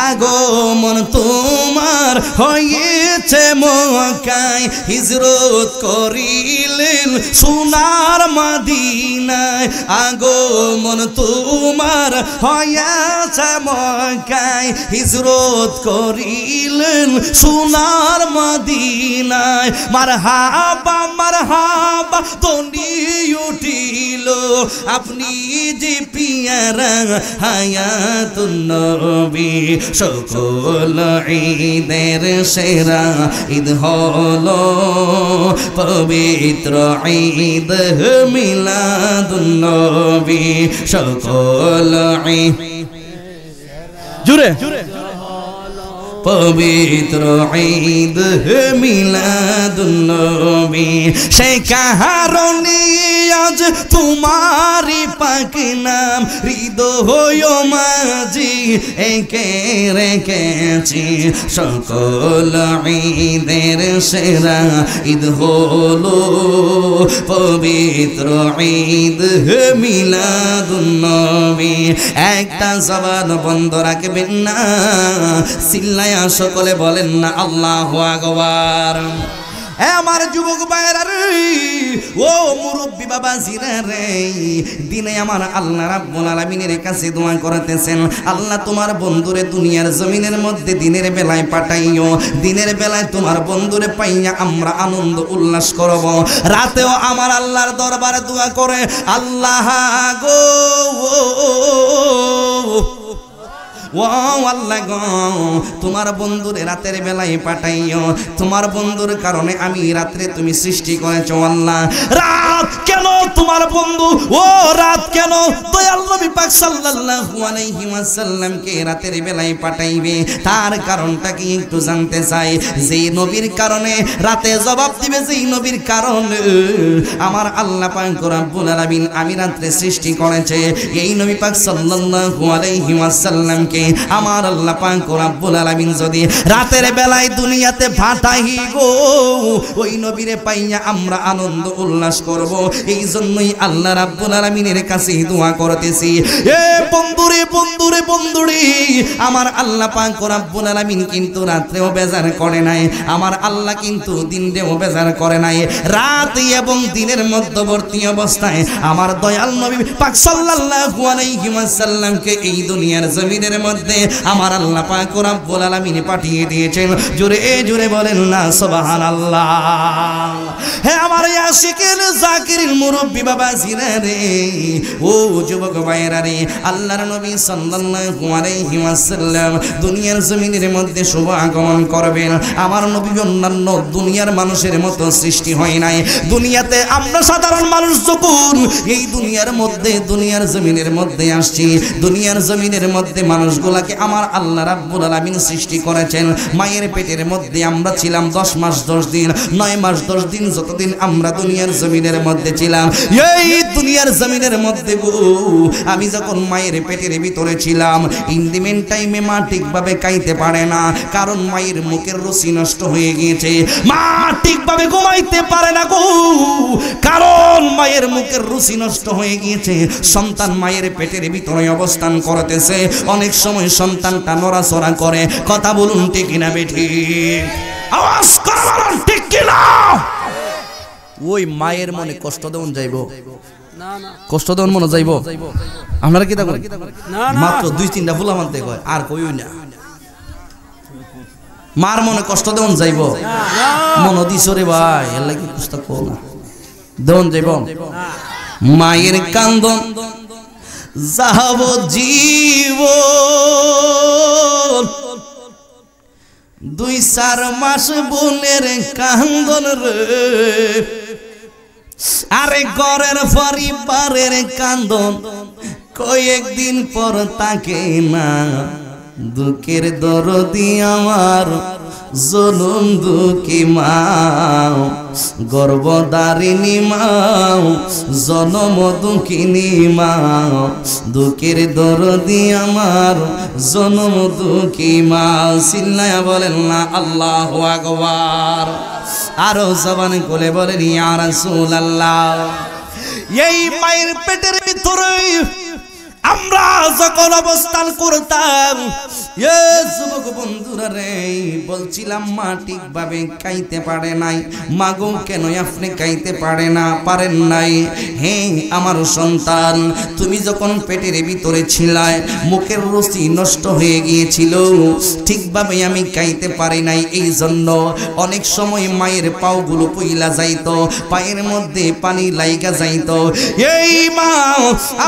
[SPEAKER 3] আগমন তোমার হয়েছে মক্কায়, হিজরত করিলেন সোনার মদিনায়। আগমন তোমার হয়েছে মক্কায়, হিজরত করিলেন সোনার মদিনায়। মারহাবা মারহাবা ধ্বনি উঠিল, আপনি যে পিয়ারা হায়াতুন নবী। সকল ঈদের সেরা ঈদ হলো পবিত্র ঈদ মিলাদুন নবী। সকল জুড়ে পবিত্র ঈদ মিলাদুন নবী। সে কারণে আজ তোমারি পাক নাম, হৃদয় মাঝি একে রেখেছি সকল ঈদের সেরা ঈদ হলো পবিত্র ঈদ মিলাদুন নবী। একটা জবান বন্ধ রাখবেন না, চিল্লায়া সকলে বলেন না আল্লাহু আকবার। আমার যুবক ভাইরা রে, ও মুরব্বি বাবা জিরা রে, দিনে আমার আল্লাহ রাব্বুল আলামিনের কাছে দোয়া করতেছেন, আল্লাহ তোমার বন্ধুরে দুনিয়ার জমিনের মধ্যে দিনের বেলায় পাঠাইও, দিনের বেলায় তোমার বন্ধুরে পাইয়া আমরা আনন্দ উল্লাস করব। রাতেও আমার আল্লাহর দরবারে দোয়া করে, আল্লাহ গো ও আল্লাহ গো, তোমার বন্ধুরে রাতের বেলায় পাঠাইও, তোমার বন্ধুর কারণে আমি রাত্রে তুমি সৃষ্টি করেছো আল্লাহ। রাত কেন তোমার বন্ধু, ও রাত কেন দয়াল নবী পাক সাল্লাল্লাহু আলাইহি ওয়াসাল্লামকে রাতের বেলায় পাঠাইবে, তার কারণটা কি একটু জানতে চাই। যেই নবীর কারণে রাতে জবাব দিবে, যেই নবীর কারণে আমার আল্লাহ পাক রব্বুল আলামিন আমি রাত্রে সৃষ্টি করেছে, এই নবী পাক সাল্লাল্লাহু আলাইহি ওয়াসাল্লামকে আমার আল্লাহ পাক রব্বুল আলামিন যদি রাতের বেলায় দুনিয়াতে পাঠাই গো, ওই নবীরে পাইয়া আমরা আনন্দ উল্লাস করব। এই জন্যই আল্লাহ রাব্বুল আলামিনের কাছে দোয়া করতেছি, এ বন্ধুরে বন্ধুরে বন্ধুরে, আমার আল্লাহ পাক রব্বুল আলামিন কিন্তু রাত্রেও বেজার করে নাই, আমার আল্লাহ কিন্তু দিনেও বেজার করে নাই। রাত এবং দিনের মধ্যবর্তী অবস্থায় আমার দয়াল নবী পাক সাল্লাল্লাহু আলাইহি ওয়াসাল্লামকে এই দুনিয়ার জমিনের মধ্যে আমার আল্লাহ পাক রব্বুল আলামিন পাঠিয়ে দিয়েছেন। জোরে জোরে বলেন না সুবহানাল্লাহ। হে আমার আশিকিন জাকিরিন মুরব্বি বাবা জিরা রে, ও যুবক ভাইরা রে, আল্লাহর নবী সাল্লাল্লাহু আলাইহি ওয়াসাল্লাম দুনিয়ার জমিনের মধ্যে শুভ আগমন করবেন। আমার নবী অন্যান্য দুনিয়ার মানুষের মতো সৃষ্টি হয় নাই। দুনিয়াতে আমরা সাধারণ মানুষ যখন এই দুনিয়ার মধ্যে দুনিয়ার জমিনের মধ্যে আসছি, দুনিয়ার জমিনের মধ্যে মানুষগুলাকে আমার আল্লাহ রাব্বুল আলামিন সৃষ্টি করেছেন। মায়ের পেটের মধ্যে আমরা ছিলাম 10 মাস 10 দিন, 9 মাস 10 দিন, যতদিন আমরা দুনিয়ার জমিনের মধ্যে ছিলাম। এই দুনিয়ার জমিনের মধ্যে গো, আমি যখন মায়ের পেটের ভিতরে ছিলাম, ইন্ডিমেন্ট টাইমে মা ঠিকভাবে খাইতে পারে না, কারণ মায়ের মুখের রুচি নষ্ট হয়ে গিয়েছে। মা ঠিকভাবে ঘুমাইতে পারে না গো, কারণ মায়ের মুখের রুচি নষ্ট হয়ে গিয়েছে। সন্তান মায়ের পেটের ভিতরে অবস্থান করতেছে, অনেক সময় সন্তানটা নড়াচড়া করে। কথা বলুন ঠিক কিনা বেঠি? আওয়াজ করে বলুন ঠিক কিনা? ওই মায়ের মনে কষ্ট দেন যাইব, কষ্ট দেন মনে যাইব। আপনারা কি দেখেন মাত্র 2-3টা ফুলা মানতে কয়, আর কইও না। মার মনে কষ্ট দেন যাইব, মন দিছরে ভাই এর লাগি পুস্তক কো না দেন যাইব। মায়ের কান্দন যাব জীব 2-4 মাস বোনের কান্দন রে, আরে ঘরের পরিবারের কান্দন কয়েকদিন পর তাকে না, দুঃখের দরদি আমার জনম দুঃখী মা, গর্ভধারিণী মা, জনম দুঃখিনী মা, দুঃখের দরদি আমার জনম দুঃখী মা। চিল্লায়া বলেন না আল্লাহু আকবার। আরো জবান খুলে বলেন ইয়া রাসূলুল্লাহ। এই মায়ের পেটের ভিতরে আমরা যখন অবস্থান করতাম, যুবক বন্ধুরা রে, বলছিলাম মা ঠিকভাবে খাইতে পারে নাই। মাগো কেন আপনি খাইতে পারেন নাই? হে আমার সন্তান, তুমি যখন পেটের ভিতরে ছিলাই মুখের রুচি নষ্ট হয়ে গিয়েছিল, ঠিকভাবে আমি খাইতে পারি নাই। এই জন্য অনেক সময় মায়ের পাওগুলো পইলা যাইতো, পায়ের মধ্যে পানি লাইগা যাইতো। এই মা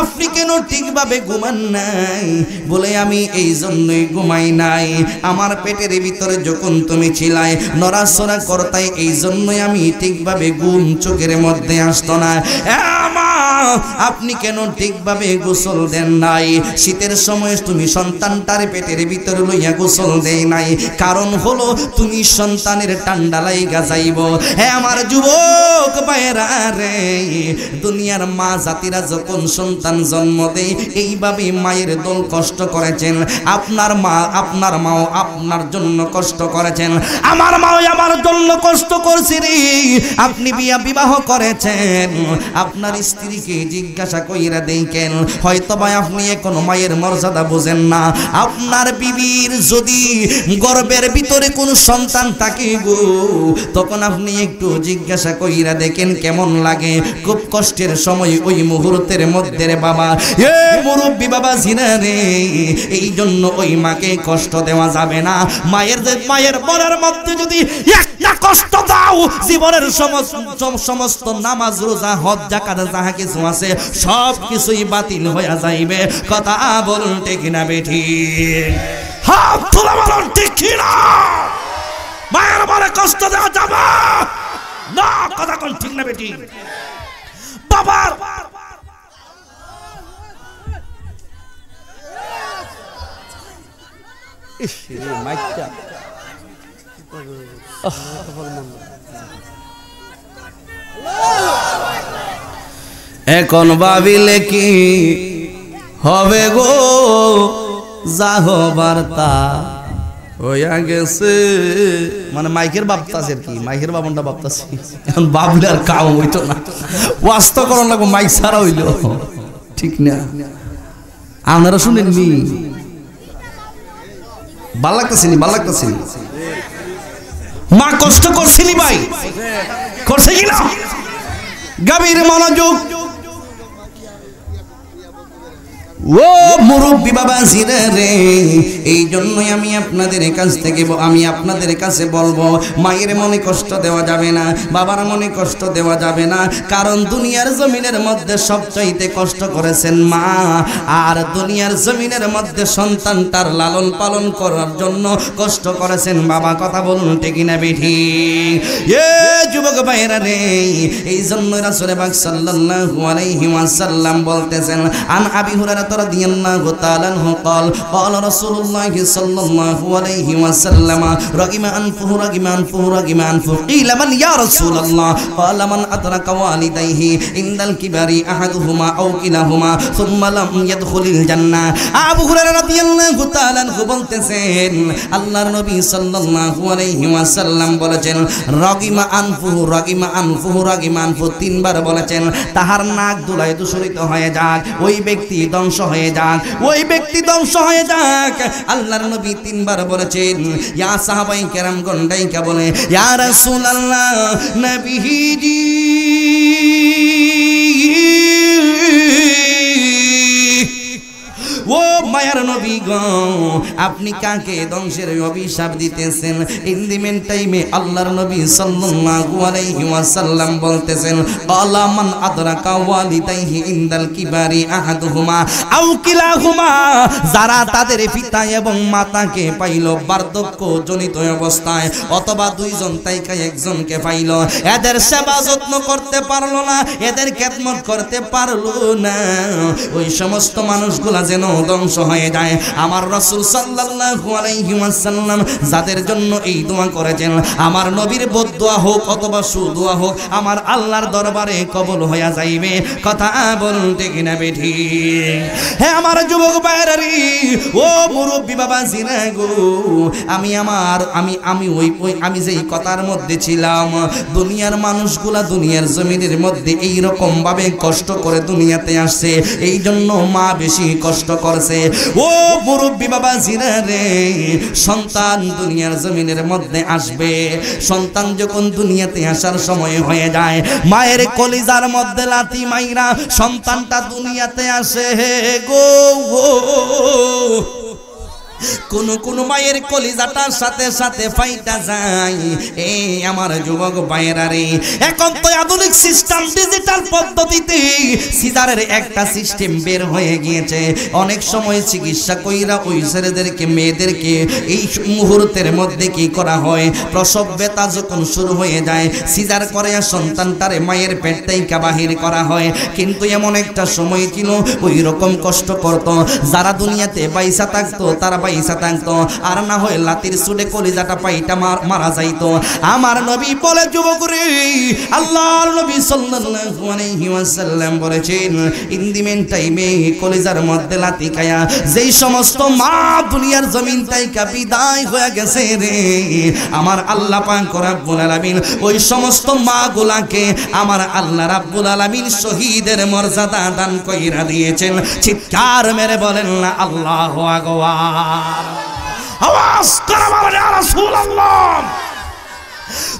[SPEAKER 3] আপনি কেন ঠিকভাবে ঘুমান নাই? বলে আমি এই জন্যই ঘুমাই নাই, আমার পেটের ভিতরে যখন তুমি ছিলাই নড়াচড়া করতাই, এই জন্যই আমি ঠিকভাবে ঘুম চোখের মধ্যে আসতো না। আপনি কেন ঠিকভাবে গোসল দেন নাই? শীতের সময় তুমি সন্তানটার পেটের ভিতরে লইয়া গোসল দেই নাই, কারণ হলো তুমি সন্তানের ঠান্ডা লাইগা যাইব। হ্যাঁ আমার যুবক ভাইরা রে, দুনিয়ার মা জাতিরা যখন সন্তান জন্ম দেয় এইভাবে মায়ের দল কষ্ট করেছেন। আপনার মাও আপনার জন্য কষ্ট করেছেন, আমার মাও আমার জন্য কষ্ট করছে রে। আপনি বিবাহ করেছেন, আপনার স্ত্রীকে জিজ্ঞাসা কইরা দেখেন, হয়তো ভাই আপনি এখনো মায়ের মর্যাদা বুঝেন না। আপনার বিবির যদি গর্ভের ভিতরে কোনো সন্তান থাকে গো, তখন আপনি একটু জিজ্ঞাসা কইরা দেখেন কেমন লাগে। খুব কষ্টের সময় ওই মুহূর্তের মধ্যে রে বাবা, মুরব্বী বাবা জিনা রে, এই জন্য ওই মাকে কষ্ট দেওয়া যাবে না। মায়ের মনের মধ্যে যদি একটা কষ্ট দাও, জীবনের সমস্ত নামাজ রোজা হজ যাকাত যাহা কিছু আছে সব কিছুই বাতিল হয়ে যাইবে। কথা বলুন ঠিক না বেঠি? হাত তুলে বলুন ঠিক কিনা? মায়ের মনে কষ্ট দেওয়া যাবে না, কথা কোন ঠিক না বেঠি? বাবার এখন ভাবিলে কি হবে গো, যা হবার তা হইয়া গেছে। মানে মাইকের বাপতাছে আর কি, মাইকের বাবনটা বাপতাছে। এখন বাবলে আর কাম হইতো না, ওয়াস্ত করন লাগবো, মাইক ছাড়া হইল ঠিক না? আপনারা শুনেননি? ভাল লাগতেছিনি? মা কষ্ট করছিনি ভাই, করছে কিনা? গভীর মনোযোগ। ও মুরব্বী বাবা জিরা রে, এই জন্যই আমি আপনাদের কাছে বলবো, মায়ের মনে কষ্ট দেওয়া যাবে না, বাবার মনে কষ্ট দেওয়া যাবে না। কারণ দুনিয়ার জমিনের মধ্যে সবচাইতে কষ্ট করেছেন মা, আর দুনিয়ার জমিনের মধ্যে সন্তানটার লালন পালন করার জন্য কষ্ট করেছেন বাবা। কথা বলুন ঠিক না বেঠি? যুবক ভাইরা রে, এই জন্য রাসূল পাক সাল্লাল্লাহু আলাইহি ওয়াসাল্লাম বলতেছেন, আন আবি হুরায়রা রাদিয়াল্লাহু তাআলা আনহু قال قال رسول الله صلى الله عليه وسلم رغم أنفه قيل من يا رسول الله قال من أدرك والديه عند الكبر أحدهما أو كلاهما ثم لم يدخل الجنة। আবু হুরায়রা রাদিয়াল্লাহু তাআলা আনহু বলতেছেন, আল্লাহর নবী সাল্লাল্লাহু আলাইহি ওয়াসাল্লাম বলেছেন, রাগিমা আনফুহু তিনবার বলেছেন, তাহার নাক দুলায় দূষিত হয়ে যাক, ওই ব্যক্তি ধ্বংস হয়ে যাক, ওই ব্যক্তি ধ্বংস হয়ে যাক। আল্লাহর নবী তিনবার বলেছেন। ইয়া সাহাবায়ে কেরাম গন্ডাইকা বলে, ইয়া রাসূলুল্লাহ নবীজি ও মায়ের মায়ার নবী গো, আপনি কাকে ধ্বংসের অভিশাপ দিতেছেন? ইন দি মেন টাইমে আল্লাহর নবী সাল্লাল্লাহু আলাইহি ওয়াসাল্লাম বলতেছেন, আলা মান আদরাকা ওয়ালিদাইহি ইনদাল কিবারি আহাদুহুমা আও কিলাহুমা, যারা তাদের পিতা এবং মাতাকে পাইল বার্ধক্য জনিত অবস্থায়, অথবা দুইজন তাইকা একজনকে পাইল, এদের সেবা যত্ন করতে পারলো না, এদের খেদমত করতে পারলো না, ওই সমস্ত মানুষগুলা যেন ধ্বংস হয়ে যায়। আমার রাসূল সাল্লাল্লাহু আলাইহি ওয়াসাল্লাম যাদের জন্য এই দোয়া করেছেন, আমার নবীর বদদোয়া হোক অথবা সুদোয়া হোক, আমার আল্লাহর দরবারে কবুল হয়ে যাইবে। কথা বলুন ঠিক না বেঠি? হে আমার যুবক ভাইরারি, ও মুরব্বি বাবা জিরা গো, আমি যেই কথার মধ্যে ছিলাম, দুনিয়ার মানুষগুলা দুনিয়ার জমিনের মধ্যে এই রকম ভাবে কষ্ট করে দুনিয়াতে আসছে, এই জন্য মা বেশি কষ্ট করছে। ও মুরব্বি বাবা জিরা রে, সন্তান দুনিয়ার জমিনের মধ্যে আসবে, সন্তান যখন দুনিয়াতে আসার সময় হয়ে যায়, মায়ের কলিজার মধ্যে লাথি মাইরা সন্তানটা দুনিয়াতে আসে গো। কোন মায়ের কলিজাটার সাথে সাথে ফাইটা যায়। এই আমার যুবক ভাইয়েরা রে, এখন তো আধুনিক সিস্টেম, ডিজিটাল পদ্ধতিতে সিজারের একটা সিস্টেম বের হয়ে গিয়েছে। অনেক সময় চিকিৎসা কইরা ওই ছেলেদেরকে মেয়েদেরকে এই মুহূর্তের মধ্যে কি করা হয়, প্রসব ব্যথা যখন শুরু হয়ে যায়, সিজার করে সন্তানটারে মায়ের পেট থেকে বাহির করা হয়। কিন্তু এমন একটা সময় ছিল ওই রকম কষ্ট করত, যারা দুনিয়াতে বাইসা থাকতো তারা বাইসা থাকতো, আর না হয় লাতির সুডে কলিজাটা পাইটা মারা যাইতো। আমার নবী বলে যুবক রে, আল্লাহর নবী সাল্লাল্লাহু আলাইহি ওয়াসাল্লাম বলেছেন, ইন দি মেন টাইমে কলিজার মধ্যে লাতি খায়া যেই সমস্ত মা দুনিয়ার জমিন থেকে বিদায় হয়ে গেছে রে, আমার আল্লাহ পাক রব্বুল আলামিন ওই সমস্ত মা গুলাকে আমার আল্লাহ রাব্বুল আলামিন শহীদের মর্যাদা দান কইরা দিয়েছেন। চিৎকার মেরে বলেন না আল্লাহু আকবার। আওয়াজ করে বলেন ইয়া রাসূলুল্লাহ।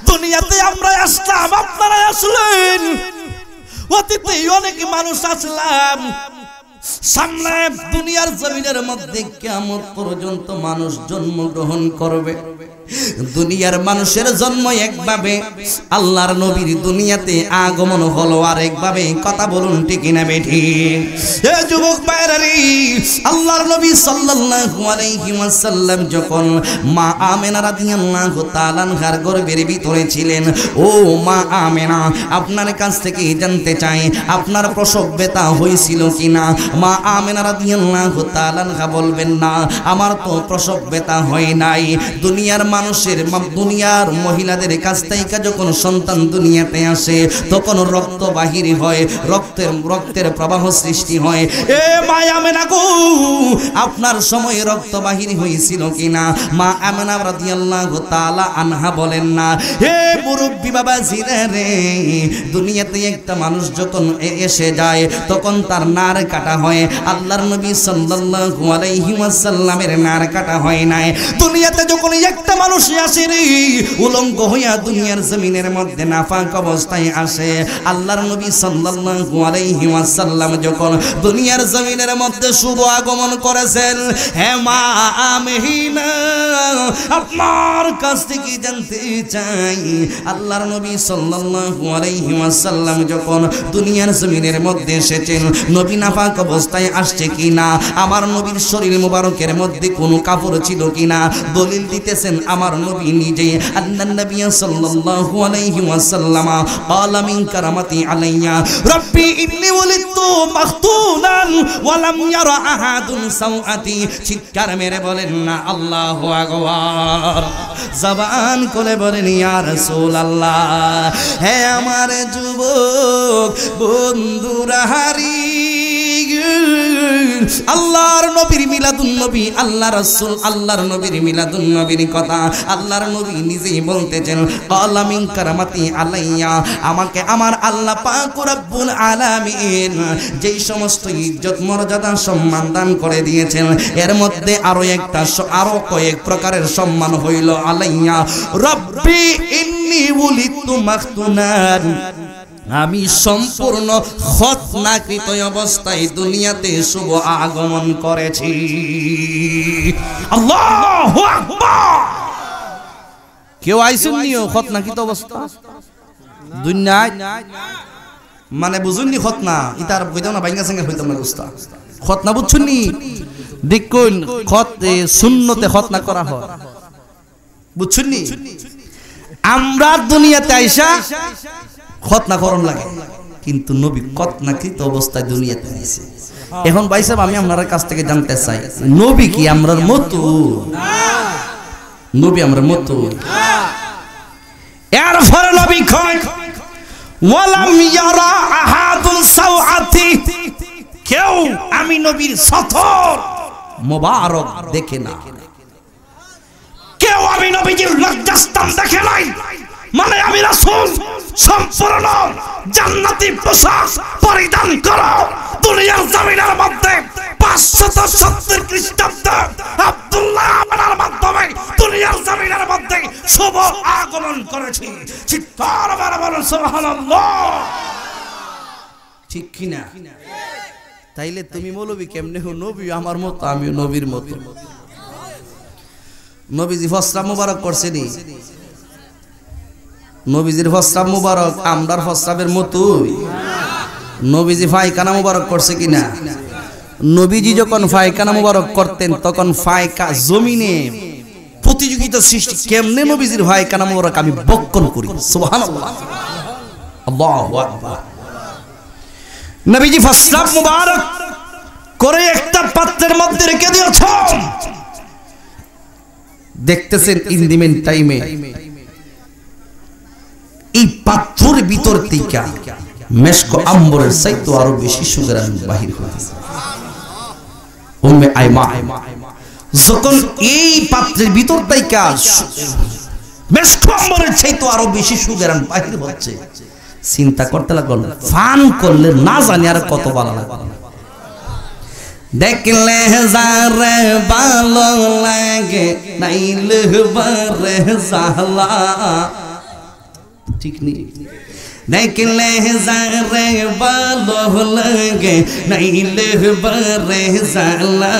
[SPEAKER 3] দুনিয়াতে আমরা আসলাম, আপনারা আসলেন, অতীতে অনেক মানুষ আসলাম, সামনে দুনিয়ার জমিনের মধ্যে কিয়ামত পর্যন্ত মানুষ জন্মগ্রহণ করবে। দুনিয়ার মানুষের জন্ম একভাবে, আল্লাহর নবীর দুনিয়াতে আগমন হলো আরেকভাবে। কথা বলুন ঠিক না বেঠি? এ যুবক ভাইরা রে, আল্লাহর নবী সাল্লাল্লাহু আলাইহি ওয়াসাল্লাম যখন মা আমেনা রাদিয়াল্লাহু তাআলা আনহার গর্ভের ভিতরে ছিলেন, ও মা আমেনা, আপনার কাছ থেকে জানতে চাই আপনার প্রসব ব্যথা হয়েছিল কিনা? মা আমেনা রাদিয়াল্লাহু তাআলা আনহা বলবেন, না, আমার তো প্রসব ব্যথা হয় নাই। দুনিয়ার মানুষের, দুনিয়ার মহিলাদের কাছ থেকে যখন সন্তান দুনিয়াতে আসে তখন রক্ত বাহির হয়, রক্তের প্রবাহ সৃষ্টি হয়। এ মা আমেনা গো, আপনার সময় রক্ত বাহির হয়েছিল কিনা? মা আমেনা রাদিয়াল্লাহু তাআলা আনহা বলেন, না। হে মুরব্বি বাবা জিরা রে, দুনিয়াতে একটা মানুষ যখন এসে যায় তখন তার নার কাটা হয়। আল্লাহর নবী সাল্লাল্লাহু আলাইহি ওয়াসাল্লামের নার কাটা হয় নাই। দুনিয়াতে যখন একটা মানুষ আসে রে, উলঙ্গ হইয়া দুনিয়ার জমিনের মধ্যে নাফাক অবস্থায় আসে, আল্লাহর নবী সাল্লাল্লাহু আলাইহি ওয়াসাল্লাম যখন দুনিয়ার জমিনের মধ্যে শুভ আগমন করেছেন, হে মা আমিনা, আপনার কাছ থেকে জানতে চাই, আল্লাহর নবী সাল্লাল্লাহু আলাইহি ওয়াসাল্লাম যখন দুনিয়ার জমিনের মধ্যে এসেছেন, নবী নাফাক অবস্থায় আসছে কিনা? আমার নবীর শরীর মুবারকের মধ্যে কোনো কাপড় ছিল কিনা? দলিল দিতেছেন আমার নবী নিজে। আন্নান নবী সাল্লাল্লাহু আলাইহি ওয়াসাল্লাম ক্বালা মিন কারামাতি আলাইয়া রাব্বি ইন্নী ওয়ালিদতু মাখতুনান ওয়া লাম ইয়ারা আহাদুন সাওআতি। চিৎকার মেরে বলেন না আল্লাহু আকবার। জবান খুলে বলেন ইয়া রাসূলুল্লাহ। হে আমার যুবক বন্ধুরা হারি, আল্লাহর নবীর মিলাদুন নবী, আল্লাহ রাসূল আল্লাহর নবীর মিলাদুন নবীর কথা আল্লাহর নবী নিজেই বলতেছেন, ক্বালা মিন কারামাতি আলাইয়া, আমাকে আমার আল্লাহ পাক রব্বুল আলামিন যেই সমস্ত ইজ্জত মর্যাদা সম্মান দান করে দিয়েছেন, এর মধ্যে আরো কয়েক প্রকারের সম্মান হইল আলাইয়া। রব্বি ইন্নী উলিদতু মাখতুনান আমি সম্পূর্ণ খতনাকৃত অবস্থায় দুনিয়াতে শুভ আগমন করেছি। আল্লাহু আকবার। কেউ আইসুন নিও খতনাকৃত অবস্থা দুনিয়ায় মানে বুঝুননি খতনা ইতার কইতাম না বাইঙ্গা সঙ্গে হইতাম না উস্তা খতনা বুঝছুননি দেখুন খত সুন্নতে খতনা করা হয় বুঝছুননি আমরা দুনিয়াতে আইসা খতনা করন লাগে কিন্তু নবী খতনাকৃত অবস্থায় দুনিয়াতে আইছে। এখন ভাই সাহেব আমি আপনার কাছ থেকে জানতে চাই নবী কি আমরার মতো না নবী আমরার মতো না এরপরে নবী কয় ওয়ালাম ইয়ারা আহাদুন সাওআতি কেউ আমি নবীর সতর মোবারক দেখে না কেউ আমি নবীজির লজ্জাস্থান দেখে নাই মানে আমি রাসূল সম্পূর্ণ জান্নাতি পোশাক পরিধান করো দুনিয়ার জমিনের মধ্যে 570 খ্রিস্টাব্দে আব্দুল্লাহ আমার মাধ্যমে দুনিয়ার জমিনের মধ্যে শুভ আগমন করেছি। চিৎকার করে বলুন সুবহানাল্লাহ। ঠিক কি না? তাইলে তুমি মৌলবি কেমনে হো নবী আমার মতো আমিও নবীর মতো। নবীজি ফসরা মুবারক করছেনি নবীজির ফসরাব মুবারক আমরার ফসরাবের মতোই নবীজি ফায়খানা মুবারক করছে কিনা নবীজি যখন ফায়খানা মুবারক করতেন তখন ফায়কা জমিনে প্রতিযোগিতা সৃষ্টি কেমনে নবীজির ফায়খানা মুবারক আমি বক্ষণ করি সুবহানাল্লাহ আল্লাহু আকবার। নবীজি ফসরাব মুবারক করে একটা পাত্রের মধ্যে রেখে দিয়েছেন দেখতেছেন ইন্দিমেন টাইমে এই পাথরের ভিতর থেকে মেশক আম্বরের চাইতে আরো বেশি সুগন্ধ বাহির হইতেছে। উম্মে আইমা যখন এই পাত্রের ভিতর থেকে মেশক আম্বরের চাইতে আরো বেশি সুগন্ধ বাহির হচ্ছে চিন্তা করতে লাগল ফান করলে না জানি আর কত ভালো লাগবে। দেখলে যারে ভালো লাগে নাইলে বারে জালা ঠিক নেই দেখলে যারে ভালো লাগে নাইলে বারে জালা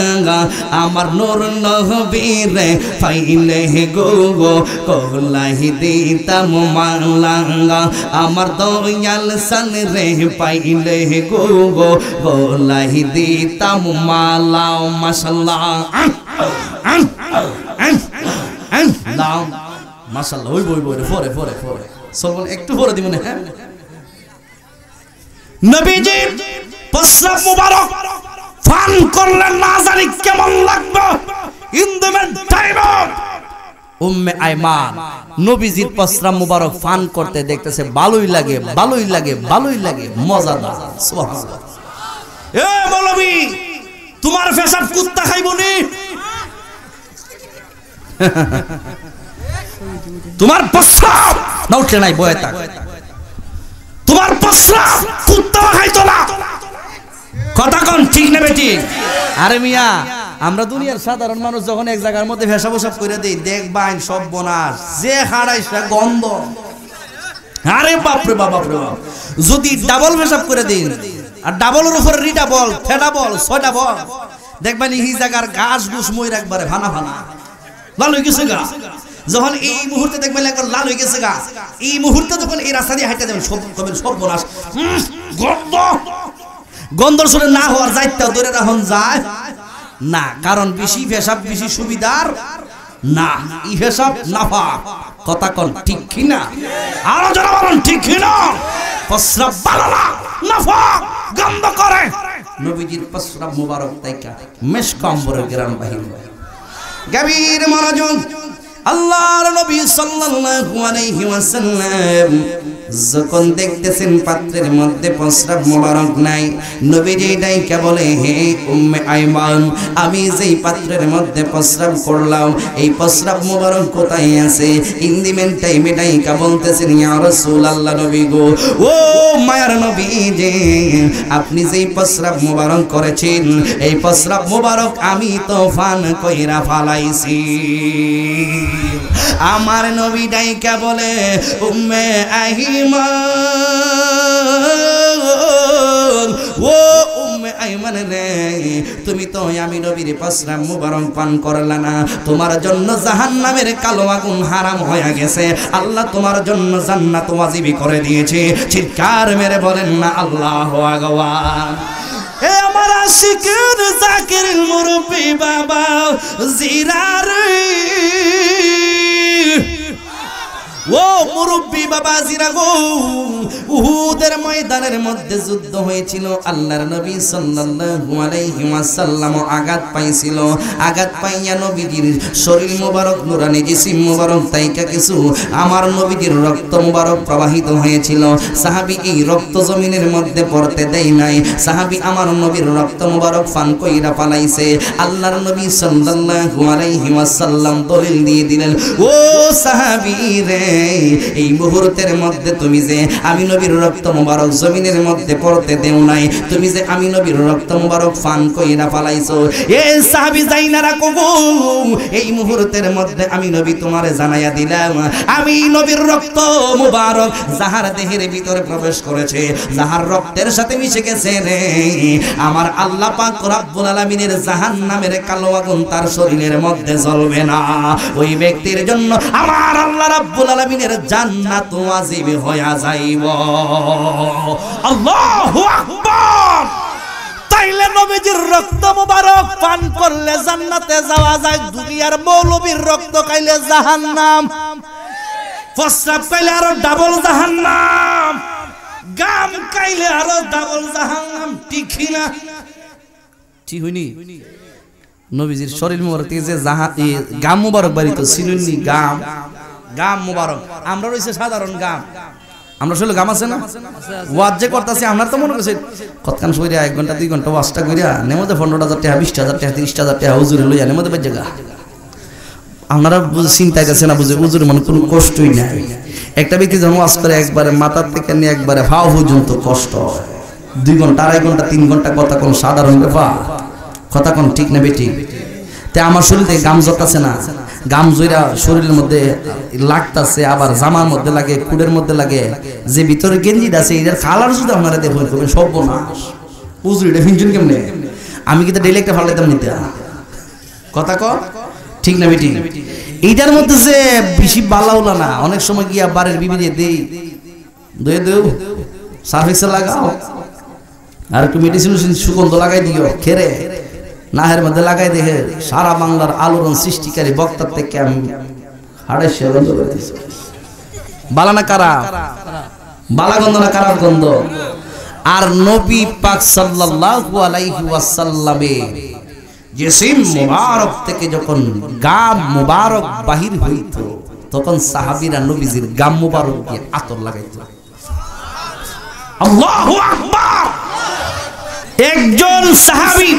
[SPEAKER 3] আমার নূর নবীরে পাইলে গো গো কলাই দিতাম মালা আমার দয়াল সান রে পাইলে গো গো কলাই দিতাম মালা মাশাআল্লাহ মাশাআল্লাহ ওই বই বই পরে পরে পরে সলমান একটু পরে দিবেন হ্যাঁ নবীজি প্রস্রাব মুবারক ফান করলেন না জানি কেমন লাগবে in the time Umme Ayman নবীজির প্রস্রাব মুবারক ফান করতে দেখতেছে ভালোই লাগে ভালোই লাগে ভালোই লাগে মজাদার সুবহানাল্লাহ। এ মৌলভী তোমার পেশাব কুত্তা খাইবনি তোমার প্রস্রাব না উঠে নাই বয়ে থাক তোমার প্রস্রাব কুত্তা খাইতো না কথা কোন ঠিক না বেটি? আরে মিয়া আমরা দুনিয়ার সাধারণ মানুষ যখন এক জায়গার মধ্যে পেশাব ওসব করে দেই দেখবাই সব বনাস যে হারাইছে গন্ধ আরে বাপ রে বাপ রে বাপ যদি ডাবল পেশাব করে দেন আর ডাবলের উপরে রিডাবল ফেডাবল ছয়ডাবল দেখবেন এই জায়গার ঘাস ঘুষ মই একবারে ভানা ভানা লাল হয়ে গেছে গা। যখন এই মুহূর্তে দেখবেন একবার লাল হয়ে গেছে গা এই মুহূর্তে যখন এই রাস্তা দিয়ে হাঁটতে যাবেন সব তবে সব বনাস গন্ধ গন্ধর সুরে না হওয়ার যাইতেও ধরে রাখুন যায় না কারণ বেশি পেশাব বেশি সুবিধার না এই পেশাব নাফা কথা কোন ঠিক কি না? আরো যারা বলেন ঠিক কি না? প্রস্রাব ভালো না নাফা গন্ধ করে নবীজির প্রস্রাব মুবারক তাইকা মেশক আম্বরের গ্রাম বাহির গভীর মনোযোগ আল্লাহর নবী সাল্লাল্লাহু আলাইহি ওয়াসাল্লাম যখন দেখতেছেন পাত্রের মধ্যে প্রস্রাব মোবারক নাই নবীজি ডাইকা বলে হে উম্মে আইমান আমি যেই পাত্রের মধ্যে প্রস্রাব করলাম এই প্রস্রাব মোবারক কোথায় আছে? ইন্দিমেন টাইমে ডাইকা বলতেছেন ইয়া রাসূলুল্লাহ নবী গো ও মায়ার নবী যে আপনি যেই প্রস্রাব মোবারক করেছেন এই প্রস্রাব মোবারক আমি তো ফান কইরা ফালাইছি। আমার নবী ডাইকা বলে উম্মে আইমান, ও উম্মে আইমান রে, তুমি তো আমি নবীর পাঁচরাম মুবারক পান করলা না, তোমার জন্য জাহান্নামের কালো আগুন হারাম হয়ে গেছে, আল্লাহ তোমার জন্য জান্নাত ওয়াজিব করে দিয়েছে। চিৎকার মেরে বলেন না আল্লাহু আকবার। এ আমার আশিকের জাকির মুরব্বি বাবা জিরার, ও মুরব্বি বাবা জিরা গো, উহুদের ময়দানের মধ্যে যুদ্ধ হয়েছিল, আল্লাহর নবী সাল্লাল্লাহু আলাইহি ওয়াসাল্লাম আঘাত পাইছিল, আঘাত পাইয়া নবীজির শরীর মোবারক নুরানি জিসিম মোবারক তাইকা কিছু আমার নবীজির রক্ত মোবারক প্রবাহিত হয়েছিল। সাহাবী এই রক্ত জমিনের মধ্যে পড়তে দেয় নাই, সাহাবী আমার নবীর রক্ত মোবারক পান কইরা পালাইছে। আল্লাহর নবী সাল্লাল্লাহু আলাইহি ওয়াসাল্লাম দলিল দিয়ে দিলেন, ও সাহাবী রে, এই মুহূর্তের মধ্যে তুমি যে আমি নবীর রক্ত মোবারক জমিনের মধ্যে পড়তে দেও নাই, তুমি যে আমি নবীর রক্ত মোবারক পান কইরা পালাইছো, এ সাহাবী যাইনা রাখো গো, এই মুহূর্তের মধ্যে আমি নবী তোমারে জানাইয়া দিলাম, আমি নবীর রক্ত মোবারক যাহার দেহের ভিতরে প্রবেশ করেছে, যাহার রক্তের সাথে মিশে গেছে রে, আমার আল্লাহ পাক রব্বুল আলামিনের জাহান্নামের কালো আগুন তার শরীরের মধ্যে জ্বলবে না, ওই ব্যক্তির জন্য আমার আল্লাহ রব্বুল আলামিনের জান্নাত ওয়াজিব হয়ে যাইব। আল্লাহু আকবার। তাইলে নবীজির রক্ত মোবারক পান করলে জান্নাতে যাওয়া যায়, দুনিয়ার মৌলবীর রক্ত খাইলে জাহান্নাম, প্রস্রাব খাইলে আরো ডাবল জাহান্নাম, গাম খাইলে আরো ডাবল জাহান্নাম, ঠিক না? ঠিক হইনি? নবীজির শরীর মোবারক থেকে যে গাম মোবারক বাড়িতে ছিলেননি, গাম মোবারক, আমরা রয়েছে সাধারণ গাম, আমরা আসলে গাম আছে না, ওয়াজ যে করতেছি আমরা তো মনে করছি কতক্ষণ সইরা 1 ঘন্টা 2 ঘন্টা ওয়াজটা কইরা নেমতে 15,000 টাকা 20,000 টাকা 30,000 টাকা হুজুরে লইয়া নেমতে বাজে গা, আপনারা চিন্তা করছে না, বুঝে হুজুর মনে কোনো কষ্টই নাই। একটা ব্যক্তি যখন ওয়াজ করে একবারে মাথার থেকে নিয়ে একবারে ভাও পর্যন্ত কষ্ট হয়, 2 ঘন্টা 2.5 ঘন্টা 3 ঘন্টা কথা কোন সাধারণ ব্যাপার, কথা কোন ঠিক না বেঠিক? তে আমার শরীরে গাম জড়তাছে না, গাম জইরা শরীরের মধ্যে লাগতাছে, আবার জামার মধ্যে লাগে, কুড়ের মধ্যে লাগে, যে ভিতরে গেঞ্জিটা আছে এটার কালার শুধু আপনারা দেখবেন করবেন সর্বনাশ, উজুর এটা ফিনচুন কেমনে, আমি কিন্তু ডেইলি একটা ফালাইতাম নিতে, কথা ক ঠিক না বেটি? এইটার মধ্যে যে বেশি বালাউলা না, অনেক সময় গিয়া বাড়ির বিবিরে দেই দয়ে দেও সার্ভিসে লাগাও, আর একটু মেডিসিন সুগন্ধ লাগাই দিও, খেরে নাহের মধ্যে লাগাই দেখে সারা বাংলার আলোড়ন সৃষ্টিকারী বক্তার থেকে আমি হাড়ের সে গন্ধ করে দিচ্ছি। বালানা কারা, বালা গন্ধ না কারার গন্ধ? আর নবী পাক সাল্লাল্লাহু আলাইহি ওয়াসাল্লামে জিসিম মুবারক থেকে যখন গাম মুবারক বাহির হইত, তখন সাহাবীরা নবীজির গাম মুবারক দিয়ে আতর লাগাইতো। আল্লাহু আকবার। একজন সাহাবী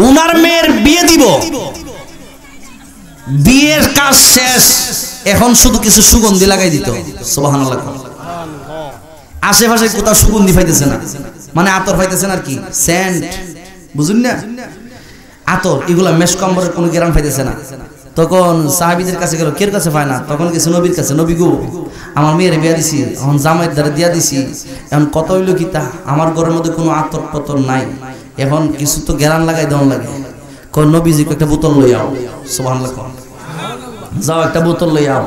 [SPEAKER 3] উনার মেয়ের বিয়ে দিব, বিয়ের কাজ শেষ, এখন শুধু কিছু সুগন্ধি লাগাই দিত, সুবহানাল্লাহ। আশেপাশে কোথাও সুগন্ধি পাইতেছে না, মানে আতর পাইতেছে না, আর কি সেন্ট, বুঝুন না, আতর, এগুলা মেশকম্বরের কোনো গ্রাম পাইতেছে না। তখন সাহাবীদের কাছে গেল, কের কাছে পায় না, তখন গেছে নবীর কাছে, নবী গো আমার মেয়ের বিয়া দিছি, এখন জামাইয়ের দ্বারা দিয়া দিছি, এখন কত হইল কি তা, আমার ঘরের মধ্যে কোনো আতর পতর নাই, এখন কিছু তো গ্যারান লাগাই দেওয়া লাগে, কোন নবীজি একটা বোতল লই আও, সুবহানাল্লাহ, যাও একটা বোতল লই আও।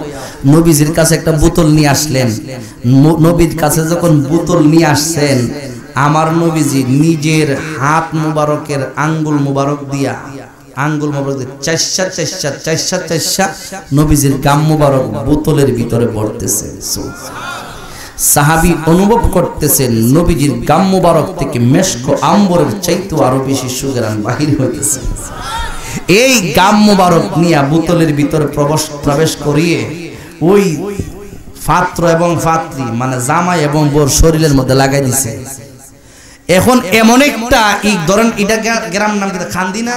[SPEAKER 3] নবীজির কাছে একটা বোতল নিয়ে আসলেন, নবীর কাছে যখন বোতল নিয়ে আসছেন, আমার নবীজি নিজের হাত মুবারকের আঙ্গুল মুবারক দিয়া, আঙ্গুল মুবারক দিয়ে চাইশা নবীজির গাম মুবারক বোতলের ভিতরে ভরতেছে। সাহাবী অনুভব করতেছেন নবীজির গাম মুবারক থেকে মেশক আম্বরের চাইতে আরো বেশি সুগন্ধ বাহির হইতেছে। এই গাম মুবারক নিয়ে বোতলের ভিতরে প্রবেশ করিয়ে ওই পাত্র এবং পাত্রী মানে জামাই এবং বোর শরীরের মধ্যে লাগাই দিছে। এখন এমন একটা এই ধরেন, এটা গ্রাম নাম কি খান্দি না,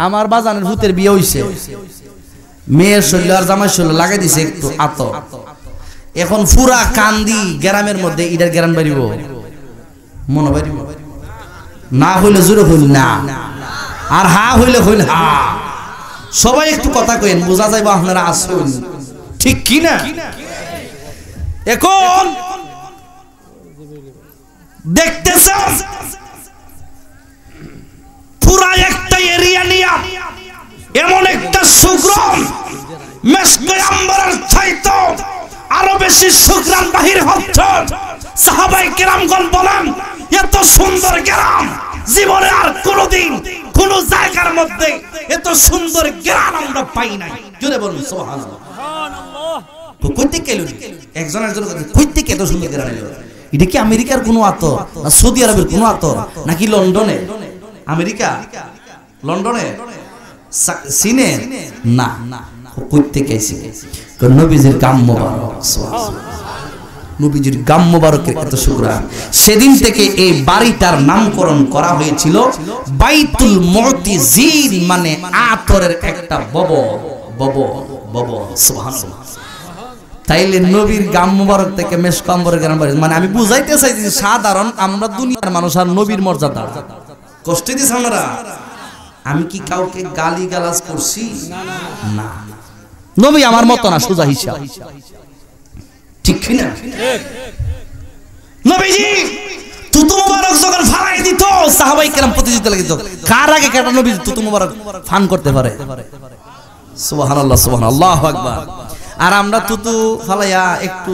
[SPEAKER 3] আমার বাজানের ভূতের বিয়ে হইছে, মেয়ের শরীর আর জামাই শরীর লাগাই দিছে একটু আতর। এখন পুরা কান্দি গ্রামের মধ্যে ইটার গ্রাম বাড়িব, মনে বাড়িব না, হইলে জোরে হইল না, আর হা হইলে হইল হা, সবাই একটু কথা কইেন, বোঝা যাইব আপনারা আসুন, ঠিক কি না? এখন দেখতেছেন পুরা একটা এরিয়া নিয়া এমন একটা সুগ্রাম মেশকে আম্বরের চাইতো আরো বেশি সুগ্রাম বাহির হচ্ছে। সাহাবায়ে কেরামগণ বলেন, এত সুন্দর গ্রাম জীবনে আর কোনোদিন কোন জায়গার মধ্যে এত সুন্দর গ্রাম আমরা পাই নাই। জোরে বলুন সুবহানাল্লাহ। কইতে কেলো একজন কইতে এত সুন্দর গ্রাম এলো? এটা কি আমেরিকার কোনো আতর, না সৌদি আরবের কোনো আতর, নাকি লন্ডনে? আমেরিকা লন্ডনে চীনে না, কইতে কেছে নবীজির গাম মোবারক, নবীজির গাম মোবারকের এত সুগ্রাম। সেদিন থেকে এই বাড়িটার নামকরণ করা হয়েছিল বাইতুল মুতিজিন, মানে আতরের একটা বব বব বব। সুবহানাল্লাহ। তাইলে নবীর গাম মোবারক থেকে মেশক আম্বরের গ্রাম বাড়ি, মানে আমি বুঝাইতে চাইছি সাধারণ আমরা দুনিয়ার মানুষ আর নবীর মর্যাদা কষ্ট দিছ আমরা। আমি কি কাউকে গালি গালাজ করছি? না, নবী আমার মত না, সোজা হিসাব, ঠিক কি না? নবীজি তুতু মোবারক যখন ফালাই দিত সাহাবায়ে কেরাম প্রতিযোগিতা লাগিত, কার আগে কাটা নবী তুতু মোবারক ফান করতে পারে। সুবহানাল্লাহ সুবহানাল্লাহ, আল্লাহু আকবার। আর আমরা তুতু ফালাইয়া একটু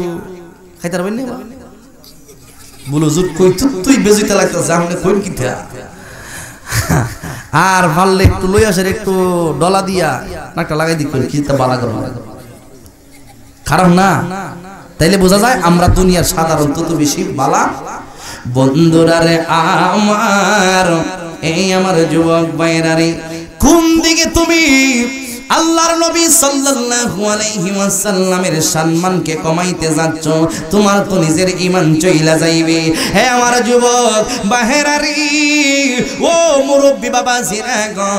[SPEAKER 3] খাইতে পারবেন না, বলো জুট কই তুই বেজিতে লাগতেছে আমরা কইন কিতা, আর ভাললে একটু লই আসের একটু ডলা দিয়া নাকটা লাগাই দি কই কিতা বালা করো, খারাপ না? তাইলে বোঝা যায় আমরা দুনিয়ার সাধারণ তুতু বেশি বালা। বন্ধুরা রে আমার, এই আমার যুবক ভাইরা রে, কোন দিকে তুমি আল্লাহর নবী সাল্লাল্লাহু আলাইহি ওয়াসাল্লামের সম্মানকে কমাইতে যাচ্ছ? তোমার তো নিজের ঈমান চইলা যাইবে। হে আমার যুবক বাহেরারি, ও মুরব্বি বাবা জিরা গো,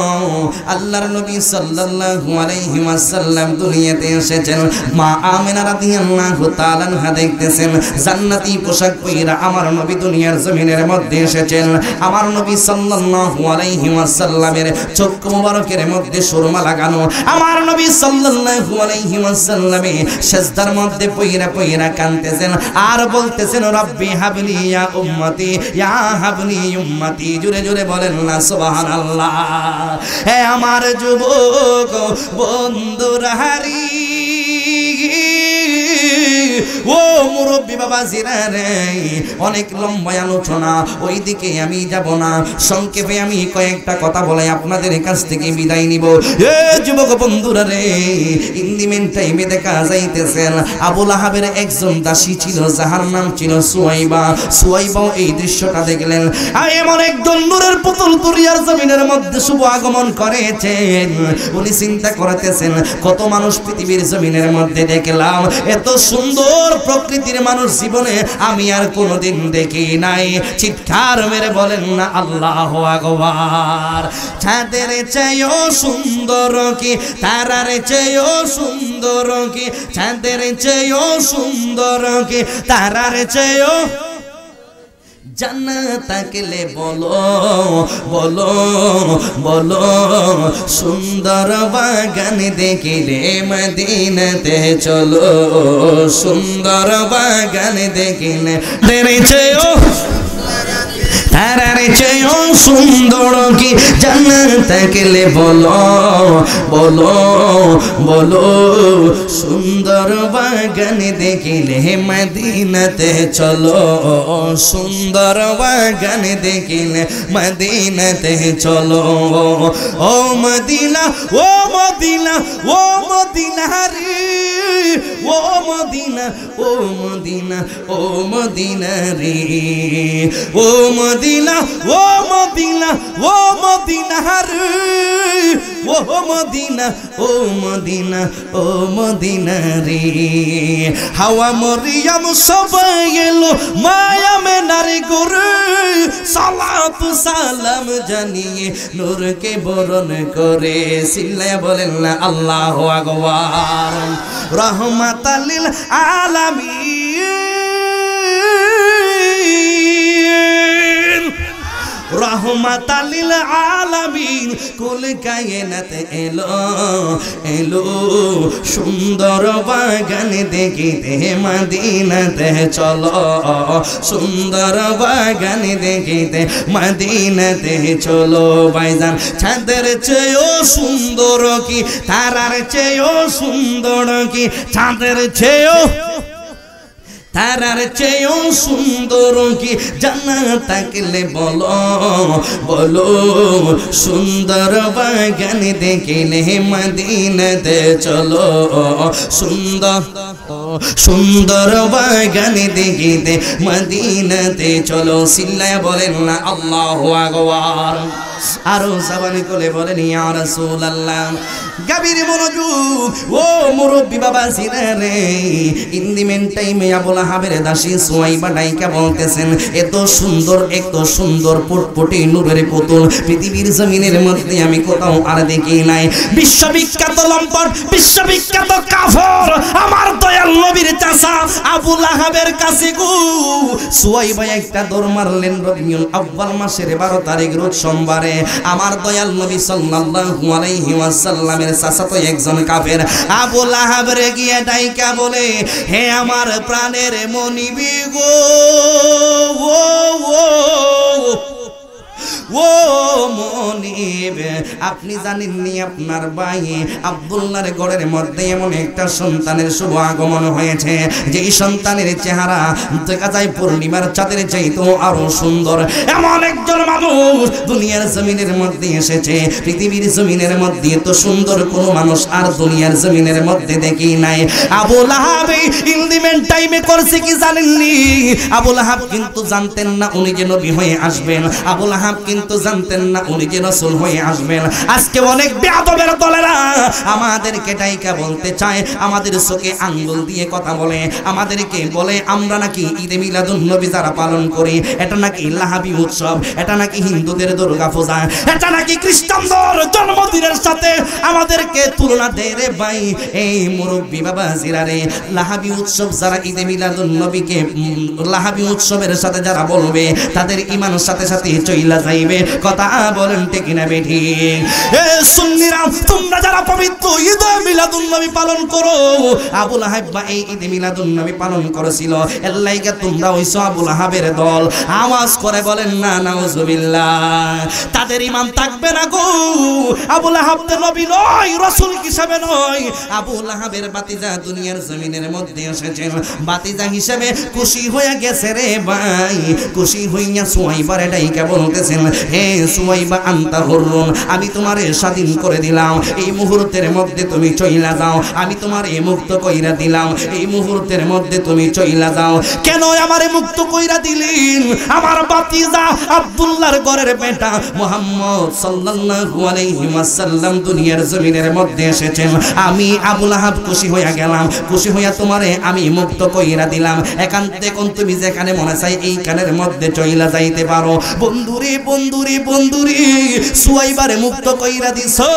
[SPEAKER 3] আল্লাহর নবী সাল্লাল্লাহু আলাইহি ওয়াসাল্লাম দুনিয়াতে এসেছেন। মা আমিনা রাদিয়াল্লাহু তাআলা আনহা দেখতেছেন জান্নাতি পোশাক পরা আমার নবী দুনিয়ার জমিনের মধ্যে এসেছেন। আমার নবী সাল্লাল্লাহু আলাইহি ওয়াসাল্লামের চক্ষু মোবারকের মধ্যে সুরমা লাগানো, আমার নবী সাল্লাল্লাহু আলাইহি ওয়াসাল্লামে সিজদার মধ্যে পয়রা পয়রা কাঁদতেছেন আর বলতেছেন রব্বি হাবলি ইয়া উম্মতি ইয়া হাবলি উম্মতি। জোরে জোরে বলেন না সুবহানাল্লাহ। হে আমার যুবক বন্ধুরা হারি, ও মুরব্বি বাবা জিরা রে, অনেক লম্বা আলোচনা, ওইদিকে আমি যাব না, সংক্ষেপে আমি কয়েকটা কথা বলে আপনাদের কাছ থেকে বিদায় নিব। এ যুবক বন্ধুরা রে, ইন্দিমেন টাইমে দেখা যাইতেছেন আবু লাহাবের একজন দাসী ছিল, যাহার নাম ছিল সুয়াইবা। সুয়াইবাও এই দৃশ্যটা দেখলেন, আর এমন একজন নূরের পুতুল দুনিয়ার জমিনের মধ্যে শুভ আগমন করেছেন। উনি চিন্তা করতেছেন কত মানুষ পৃথিবীর জমিনের মধ্যে দেখলাম, এত সুন্দর প্রকৃতির মানুষ জীবনে আমি আর কোনোদিন দেখি নাই। চিৎকার মেরে বলেন না আল্লাহু আকবার। চাঁদের চেয়েও সুন্দর কি, তারার চেয়েও সুন্দর কি, চাঁদের চেয়েও সুন্দর কি, তারার চেয়েও জান্নাত তাকলে বলো বলো বলো, সুন্দর বাগান দেখিলে মদিনাতে চলো, সুন্দর বাগান দেখিলে দেখেছো তারার চেয়েও সুন্দর কি, জান্নাত তাকলে বলো বলো বলো, সুন্দর বাগান দেখিলে মদিনাতে চলো, সুন্দর বাগান দেখিলে মদিনাতে চলো। ও Medina oh Medina oh Medina রে, ও Medina oh Medina oh Medina রে, ও Medina oh Medina oh Medina রে, ও Medina oh Medina oh Medina রে। হাওয়া মরিয়ম সবাই এলো মায়ামে নারী গরে, সালাতু সালাম জানিয়ে নূরকে বরণ করে। চিল্লায়া বলেন না আল্লাহু আকবার। রহমাতাল লিল আলামিন, রহমাতাল লিল আলামিন কুল কায়নাত এলো এলো সুন্দর বাগান দেখিতে মদিনাতে চলো সুন্দর বাগান দেখিতে মদিনাতে চলো ভাইজান চাঁদের চেয়েও সুন্দর কি তারার চেয়েও সুন্দর কি চাঁদের চেয়েও তারার চেয়েও সুন্দর কি জানা থাকলে বলো বলো সুন্দর বাগান দেখিলে মদিনাতে চলো সুন্দর সুন্দর বাগান দেখিতে মদিনাতে চলো সিল্লায় বলেন না আল্লাহু আকবার আরো জবান করে বলেন ইয়া রাসূলুল্লাহ গাবির মনোযোগ ও মুরব্বি বাবা সিনারে ইন দি মেন টাইমে আবুল আহাবের দাসী সুয়াইবা ডাইকা বলতেছেন এত সুন্দর পুটপুটি নূরের পুতুল পৃথিবীর জমিনের মধ্যে আমি কোথাও আর দেখি নাই বিশ্ববিখ্যাত লম্পট বিশ্ববিখ্যাত কাফর আমার দয়াল নবীর চাচা আবুল আহাবের কাছে গো সুয়াইবা একটা দৌড় মারলেন রবিউল আউয়াল মাসের 12 তারিখ রোজ সোমবারে আমার দয়াল নবী সাল্লাল্লাহু আলাইহি ওয়াসাল্লামের চাচাতো একজন কাফের আবুল আহাবের গিয়ে ডাইকা বলে হে আমার প্রাণের মনিবি গো ও মনিব আপনি জানেননি আপনার ভাই আব্দুল্লাহর ঘরের মধ্যে এমন একটা সন্তানের শুভ আগমন হয়েছে যেই সন্তানের চেহারা দেখা যায় পূর্ণিমার চাঁদের চাইতেও আরো সুন্দর এমন একজন মানুষ দুনিয়ার জমিনের মধ্যে এসেছে পৃথিবীর জমিনের মধ্যে এত সুন্দর কোনো মানুষ আর দুনিয়ার জমিনের মধ্যে দেখি নাই আবুল আহাব ইলদিমেন্ট টাইমে করছে কি জানেননি আবুল আহাব কিন্তু জানতেন না উনি যে নবী হয়ে আসবেন আবুল আহাব কিন্তু জানতেন না উনি যে রাসূল হয়ে আসবেন আজকে অনেক বেয়াদবের দলেরা আমাদেরকে ডাইকা বলতে চায় আমাদের চোখে আঙ্গুল দিয়ে কথা বলে আমাদেরকে বলে আমরা নাকি ঈদে মিলাদুন নবী যারা পালন করি এটা নাকি লাহাবি উৎসব এটা নাকি হিন্দুদের দুর্গা পূজা এটা নাকি খ্রিস্টানদের জন্মদিনের সাথে আমাদেরকে তুলনা দেয় রে ভাই এই মুরব্বি বাবা জিরারে লাহাবি উৎসব যারা ঈদে মিলাদুন নবীকে লাহাবি উৎসবের সাথে যারা বলবে তাদের ঈমানের সাথে সাথে চইলা যাইবে কথা বলেন ঠিক না বেঠি এ সুন্নিরা তোমরা যারা পবিত্র ঈদে মিলাদুন নবী পালন করো আবুল আহাব এই ঈদে মিলাদুন নবী পালন করেছিল এর লাইগা তোমরা হইছো আবুল আহাবের দল আওয়াজ করে বলেন না নাউজুবিল্লাহ তাদের ঈমান থাকবে না গো আবুল আহাব তো নবী নয় রাসূল হিসেবে নয় আবুল আহাবের বাতিজা দুনিয়ার জমিনের মধ্যে এসেছেন বাতিজা হিসেবে খুশি হয়ে গেছে রে ভাই খুশি হইয়া সুয়াইবারে ডাইকা বলতেছেন হে সুয়াইবা আনতা হুররুন আমি তোমারে স্বাধীন করে দিলাম এই মুহূর্তের মধ্যে তুমি চইলা যাও আমি তোমারে মুক্ত কইরা দিলাম এই মুহূর্তের মধ্যে তুমি চইলা যাও কেন আমারে মুক্ত কইরা দিলেন আমার বাতিজা আব্দুল্লাহর ঘরের বেটা মুহাম্মদ সাল্লাল্লাহু আলাইহি ওয়াসাল্লাম দুনিয়ার জমিনের মধ্যে এসেছেন আমি আবুল আহাব খুশি হইয়া গেলাম খুশি হইয়া তোমারে আমি মুক্ত কইরা দিলাম একান্তে কোন তুমি যেখানে মনে চাই এই কানের মধ্যে চইলা যাইতে পারো বন্ধুরে বন্ধুরে বন্ধুরে সুয়াইবারে মুক্ত কইরা দিছো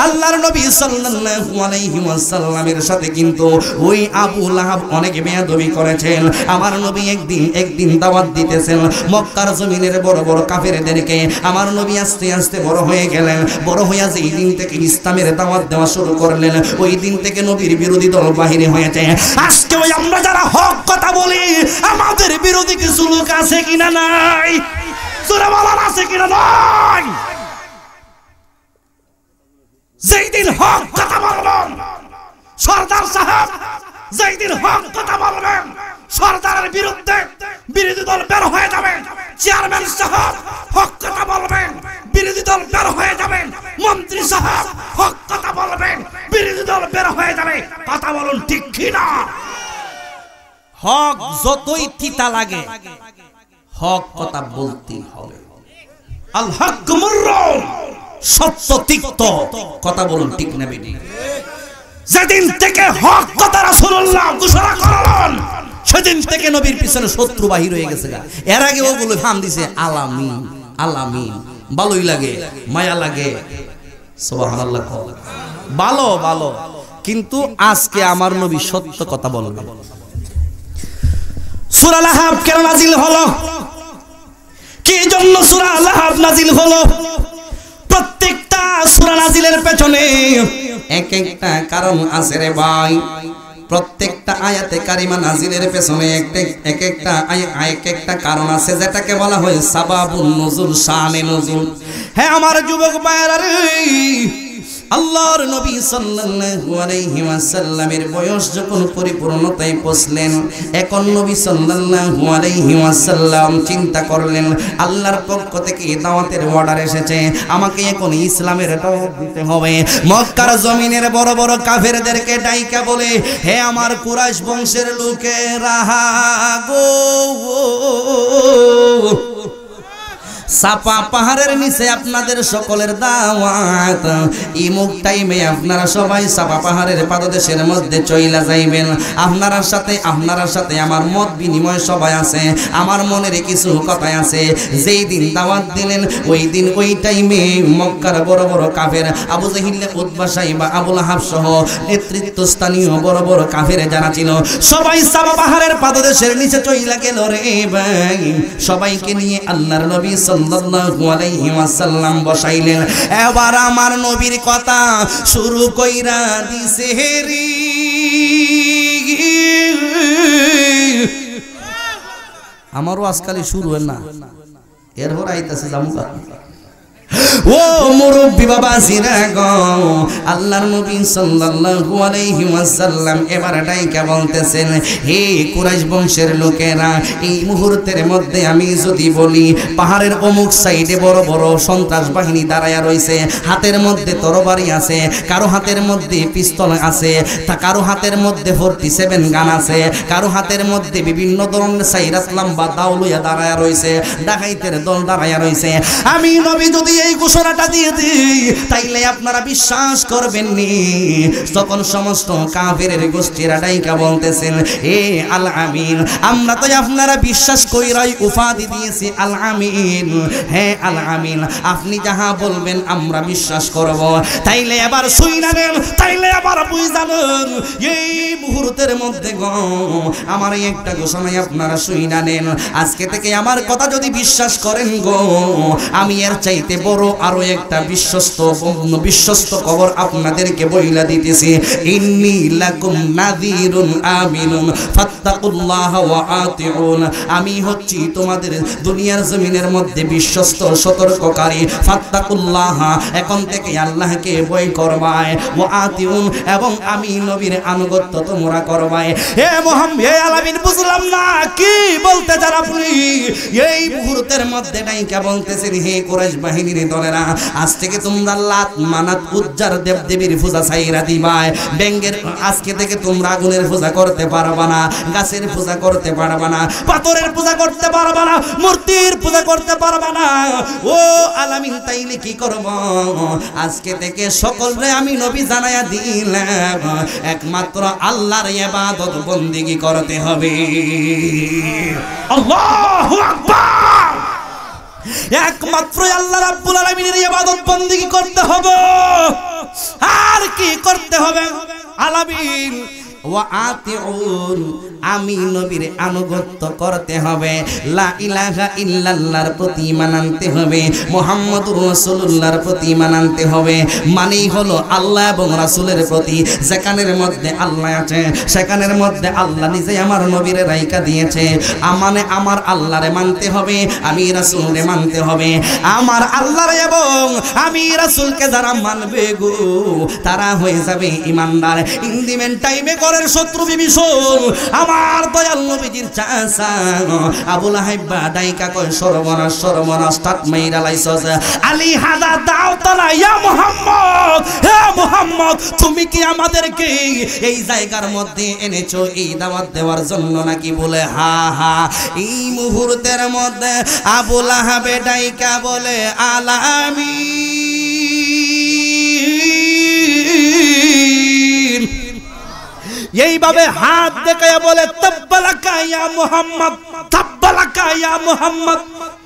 [SPEAKER 3] আল্লাহর নবী সাল্লাল্লাহু আলাইহি ওয়াসাল্লামের সাথে কিন্তু ওই আবুল আহাব অনেক বেয়াদবি করেছেন আমার নবী একদিন দাওয়াত দিতেছেন মক্কার জমিনের বড় বড় কাফেরদেরকে আমার নবী আস্তে আস্তে বড় হয়ে গেলেন বড় হইয়া যেই দিন থেকে ইসলামের দাওয়াত দেওয়া শুরু করলেন ওই দিন থেকে নবীর বিরোধী দল বাহিরে হয়েছে আজকে ওই আমরা যারা হক কথা বলি আমাদের বিরোধী কিছু লোক আছে কিনা নাই সুরা বলার আছে কিনা নাই যেই দিন হক কথা বলবেন সরদার সাহেব যেই দিন হক কথা বলবেন সরদারের বিরুদ্ধে বিরোধী দল বের হয়ে যাবে চেয়ারম্যান সাহেব হক কথা বলবেন বিরোধী দল বের হয়ে যাবে মন্ত্রী সাহেব হক কথা বলবেন বিরোধী দল বের হয়ে যাবে কথা বলুন ঠিক কি না হক যতই তিতা লাগে হক কথা বলতে হবে আল হক মুররুন সত্য তিক্ত কথা বলুন ঠিক না বেটি যেদিন থেকে হক কথা রাসূলুল্লাহ ঘোষণা করলেন সেদিন থেকে নবীর পিছনে শত্রু বাহির হয়ে গেছে এর আগে ওগুলো ফাম দিছে আলামিন আলামিন ভালোই লাগে মায়া লাগে সুবহানাল্লাহ ভালো ভালো কিন্তু আজকে আমার নবী সত্য কথা বলবেন সূরা আল-আহকাব কেন নাজিল হলো কি জন্য সূরা লাহাব নাজিল হলো? প্রত্যেকটা সূরা নাজিলের পেছনে এক একটা কারণ আছে রে ভাই। প্রত্যেকটা আয়াতে কারিমা নাজিলের পেছনে এক একটা কারণ আছে, যেটাকে বলা হয় সাবাবুন নুজুল, শানে নুজুল। হ্যাঁ আমার যুবক ভাইরা রে, আল্লাহর নবী সাল্লাল্লাহু আলাইহি ওয়াসাল্লামের বয়স যখন পরিপূর্ণতায় পৌঁছলেন, এখন নবী সাল্লাল্লাহু আলাইহি ওয়াসাল্লাম চিন্তা করলেন আল্লাহর পক্ষ থেকে দাওয়াতের অর্ডার এসেছে, আমাকে এখন ইসলামের দাওয়াত দিতে হবে। মক্কার জমিনের বড় বড় কাফেরদেরকে ডাইকা বলে, হে আমার কুরাইশ বংশের লোকেরা গো, সাপা পাহাড়ের নিচে আপনাদের সকলের দাওয়াত। ইমুক টাইমে আপনারা সবাই সাপা পাহাড়ের পাদদেশের মধ্যে চইলা যাইবেন। আপনার সাথে আমার মত বিনিময় সবাই আছে, আমার মনের কিছু কথা আছে। যেই দিন দাওয়াত দিলেন ওই দিন ওই টাইমে মক্কার বড় বড় কাফের আবু জাহিল, উতবা, সাইবা, আবু লাহাব সহ নেতৃত্বস্থানীয় বড় বড় কাফের যারা ছিল সবাই সাপা পাহাড়ের পাদদেশের নিচে চইলা গেল রে ভাই। সবাইকে নিয়ে আল্লাহর নবী সাল্লাল্লাহু আলাইহি ওয়াসাল্লাম বসাইলেন। এবার আমার নবীর কথা শুরু কইরা দিছে রে, আমারও আজকাল শুরু হয় না, এরপর আইতাছে জামুকা। ও মুরব্বি বাবা জিরা গো, আল্লাহর নবী সাল্লাল্লাহু আলাইহি ওয়াসাল্লাম এবার ডাইকা বলতেছেন, হে কুরাইশ বংশের লোকেরা, এই মুহূর্তের মধ্যে আমি যদি বলি পাহাড়ের অমুক সাইডে বড় বড় সন্ত্রাস বাহিনী দাঁড়ায়া রইছে, হাতের মধ্যে তরবারি আছে, কারো হাতের মধ্যে পিস্তল আছে, তা কারো হাতের মধ্যে 47 গান আছে, কারো হাতের মধ্যে বিভিন্ন ধরনের সাইরাত লম্বা দাও লইয়া দাঁড়ায়া রইছে, ডাকাইতের দল দাঁড়ায়া রইছে, আমি নবী যদি এই ঘোষণাটা দিয়ে দিই তাইলে আপনারা বিশ্বাস করবেন নি। তখন সমস্ত কাফেরের গোষ্ঠীরা ডাইকা বলতেছেন, এ আল আমিন, আমরা তো আপনারা বিশ্বাস কইরাই উপাধি দিয়েছি আল আমিন। হ্যাঁ আল আমিন, আপনি যাহা বলবেন আমরা বিশ্বাস করব। তাইলে এবার শুইনা নেন, তাইলে আবার বুঝা নেন, এই মুহূর্তের মধ্যে গো আমার একটা ঘোষণায় আপনারা শুইনা নেন। আজকে থেকে আমার কথা যদি বিশ্বাস করেন গো, আমি এর চাইতে বড় আরো একটা বিশ্বস্ত খবর আপনাদেরকে বইলা দিতেছি। ইন্নী লাকুম নাযীরুন আমিনুন ফাত্তাকুল্লাহ ওয়া আতিউন, আমি হচ্ছি তোমাদের দুনিয়ার জমিনের মধ্যে বিশ্বস্ত সতর্ককারী। ফাত্তাকুল্লাহ, এখন থেকে আল্লাহকে ভয় করবাই, ওয়া আতিউন, এবং আমি নবীর আনুগত্য তোমরা করবাই। হে মুহাম্মদ, হে আলামিন, বুঝলাম না কি বলতে চান আপনি? এই মুহূর্তের মধ্যে নাইকা বলতেছেন, হে কুরাইশ বাহিনীর দলেরা, আজ থেকে তোমরা লাত, মানাত, উজ্জার দেবদেবীর পূজা ছাইরা দিবাই। ব্যাঙ্গের আজকে থেকে তোমরা আগুনের পূজা করতে পারবা না, গাছের পূজা করতে পারবা না, পাথরের পূজা করতে পারবা না, মূর্তির পূজা করতে পারবা না। ও আলামিন, তাইলে কি করব? আজকে থেকে সকলরে আমি নবী জানায়া দিলাম একমাত্র আল্লাহর ইবাদত বন্দেগী করতে হবে। আল্লাহু আকবার। একমাত্র আল্লাহ রাব্বুল আলামিনের ইবাদত বন্দেগী করতে হবে। আর কি করতে হবে? আলামিন ওয়া আতিউন, আমি নবীর আনুগত্য করতে হবে, লা ইলাহা ইল্লাল্লাহর প্রতি ঈমান আনতে হবে, মুহাম্মদুর রাসূলুল্লাহর প্রতি ঈমান আনতে হবে। মানেই হলো আল্লাহ এবং রাসূলের প্রতি যেখানের মধ্যে আল্লাহ আছে সেখানের মধ্যে আল্লাহ নিজে আমার নবীরে রাইকা দিয়েছে। মানে আমার আল্লাহরে মানতে হবে, আমি রাসূলরে মানতে হবে। আমার আল্লাহরে এবং আমি রাসূলকে যারা মানবে গো, তারা হয়ে যাবে ঈমানদার। ইন্দিমেন টাইমে ঘরের শত্রু বিভীষণ আমার দয়াল নবীজির চাচা আবু লাহাব ডাইকা কয়, সর্বনাশ সর্বনাশ, তাত মাইরা লাইছস, আলী হাদা দাও তালা, ইয়া মুহাম্মদ, হে মুহাম্মদ, তুমি কি আমাদেরকে এই জায়গার মধ্যে এনেছো এই দাওয়াত দেওয়ার জন্য নাকি? বলে হা হা। এই মুহূর্তের মধ্যে আবু লাহাব ডাইকা বলে, আলামিন, এইভাবে হাত দেখায়া বলে, তাব্বালাকা ইয়া মুহাম্মদ, তাব্বালাকা ইয়া মুহাম্মদ,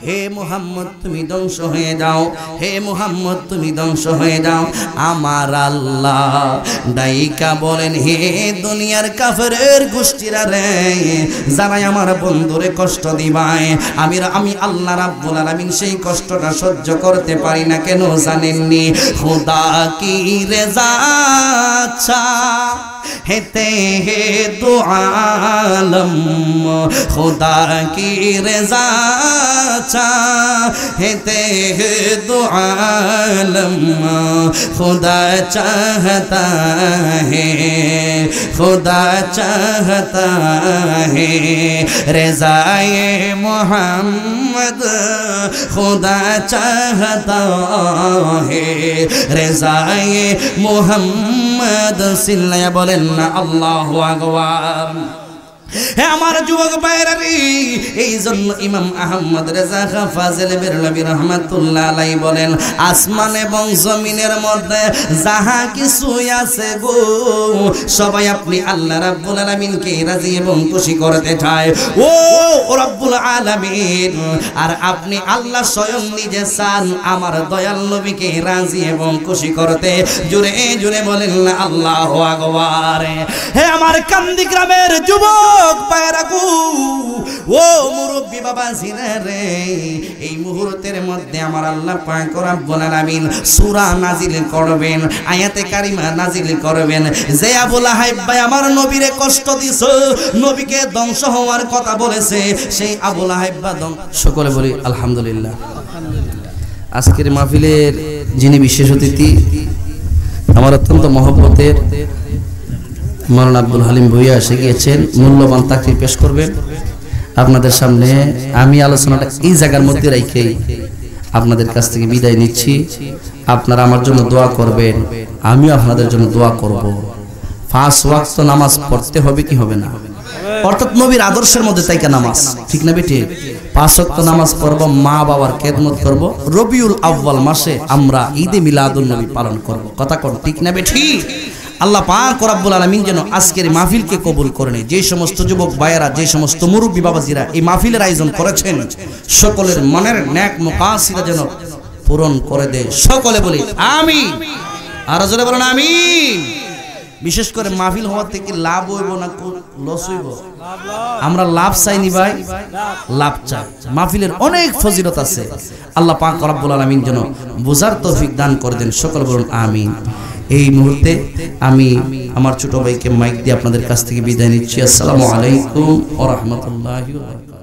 [SPEAKER 3] হে মুহাম্মদ তুমি ধ্বংস হয়ে যাও, হে মুহাম্মদ তুমি ধ্বংস হয়ে যাও। আমার আল্লাহ ডাইকা বলেন, হে দুনিয়ার কাফেরের গোষ্ঠীরা রে, যারাই আমার বন্ধুরে কষ্ট দিবায়, আমি আল্লাহ রাব্বুল আলামিন সেই কষ্টটা সহ্য করতে পারি না। কেন জানেননি? খুদা কি রেজা হেতে হে দু আলম, খুদা কি রেজা হেতে হে দু আলম, खुदा चाहता है, खुदा चाहता है रज़ाए मोहम्मद, खुदा चाहता है रज़ाए मोहम्मद। सिल्लाया बोलें ना अल्लाहु আকবার। হে আমার যুবক ভাইরা রে, এই জন্য ইমাম আহমদ রেজা খাঁ ফাজিল বেরলভী রহমাতুল্লাহ আলাইহি বলেন, আসমান এবং জমিনের মধ্যে যাহা কিছু আছে গো, সবাই আপনি আল্লাহ রাব্বুল আলামিনকে রাজি এবং খুশি করতে চায়। ও রব্বুল আলামিন, আর আপনি আল্লাহ স্বয়ং নিজে চান আমার দয়াল নবীকে রাজি এবং খুশি করতে। জোরে জোরে বলেন না আল্লাহু আকবার। হে আমার কান্দি গ্রামের যুবক ও মুরব্বী বাবা জিনা রে, এই মুহূর্তের মধ্যে আমার আল্লাহ পাক রব্বুল আলামিন সূরা নাজিল করবেন, আয়াতে কারিমা নাজিল করবেন। যে আবু লাহাব ভাই আমার নবীরে কষ্ট দিছে, নবীকে ধ্বংস হওয়ার কথা বলেছে, সেই আবু লাহাব বা সকলে বলি আলহামদুলিল্লাহ। আজকের মাহফিলের যিনি বিশেষ অতিথি, আমার অত্যন্ত মহব্বতের মাওলানা আব্দুল হালিম ভূঁইয়া এসে গিয়েছেন, মূল্যবান তাকরীর পেশ করবেন আপনাদের সামনে। আমি আলোচনাটা এই জায়গার মধ্যে রেখেই আপনাদের কাছ থেকে বিদায় নিচ্ছি। আপনারা আমার জন্য দোয়া করবেন, আমিও আপনাদের জন্য দোয়া করব। 5 ওয়াক্ত নামাজ পড়তে হবে কি হবে না? অর্থাৎ নবীর আদর্শের মধ্যে তাইকা নামাজ, ঠিক না বেটি? 5 ওয়াক্ত নামাজ পড়ব, মা বাবার খেদমত করব, রবিউল আউয়াল মাসে আমরা ঈদে মিলাদুন নবী পালন করব। কথা কোন ঠিক না বেটি? আল্লাহ পাক রব্বুল আলামিন যেন আজকের মাহফিলকে কবুল করে নেয়। যে সমস্ত যুবক ভাইয়েরা, যে সমস্ত মুরব্বী বাবাজিরা এই মাহফিলের আয়োজন করেছেন, সকলের মনের নেক মুকাসিদা যেন পূরণ করে দেয়। সকলে বলি আমিন। আর জোরে বলেন আমিন। বিশেষ করে মাহফিল হওয়ার থেকে লাভ হইব না লস হইব? আমরা লাভ চাইনি ভাই, লাভ চাই। মাহফিলের অনেক ফজিলত আছে। আল্লাহ পাক রব্বুল আলামিন যেন বুঝার তৌফিক দান করে দেন। সকল বলুন আমিন। এই মুহূর্তে আমি আমার ছোট ভাইকে মাইক দিয়ে আপনাদের কাছ থেকে বিদায় নিচ্ছি। আসসালামু আলাইকুম ওয়া রাহমাতুল্লাহি ওয়া বারাকাতুহু।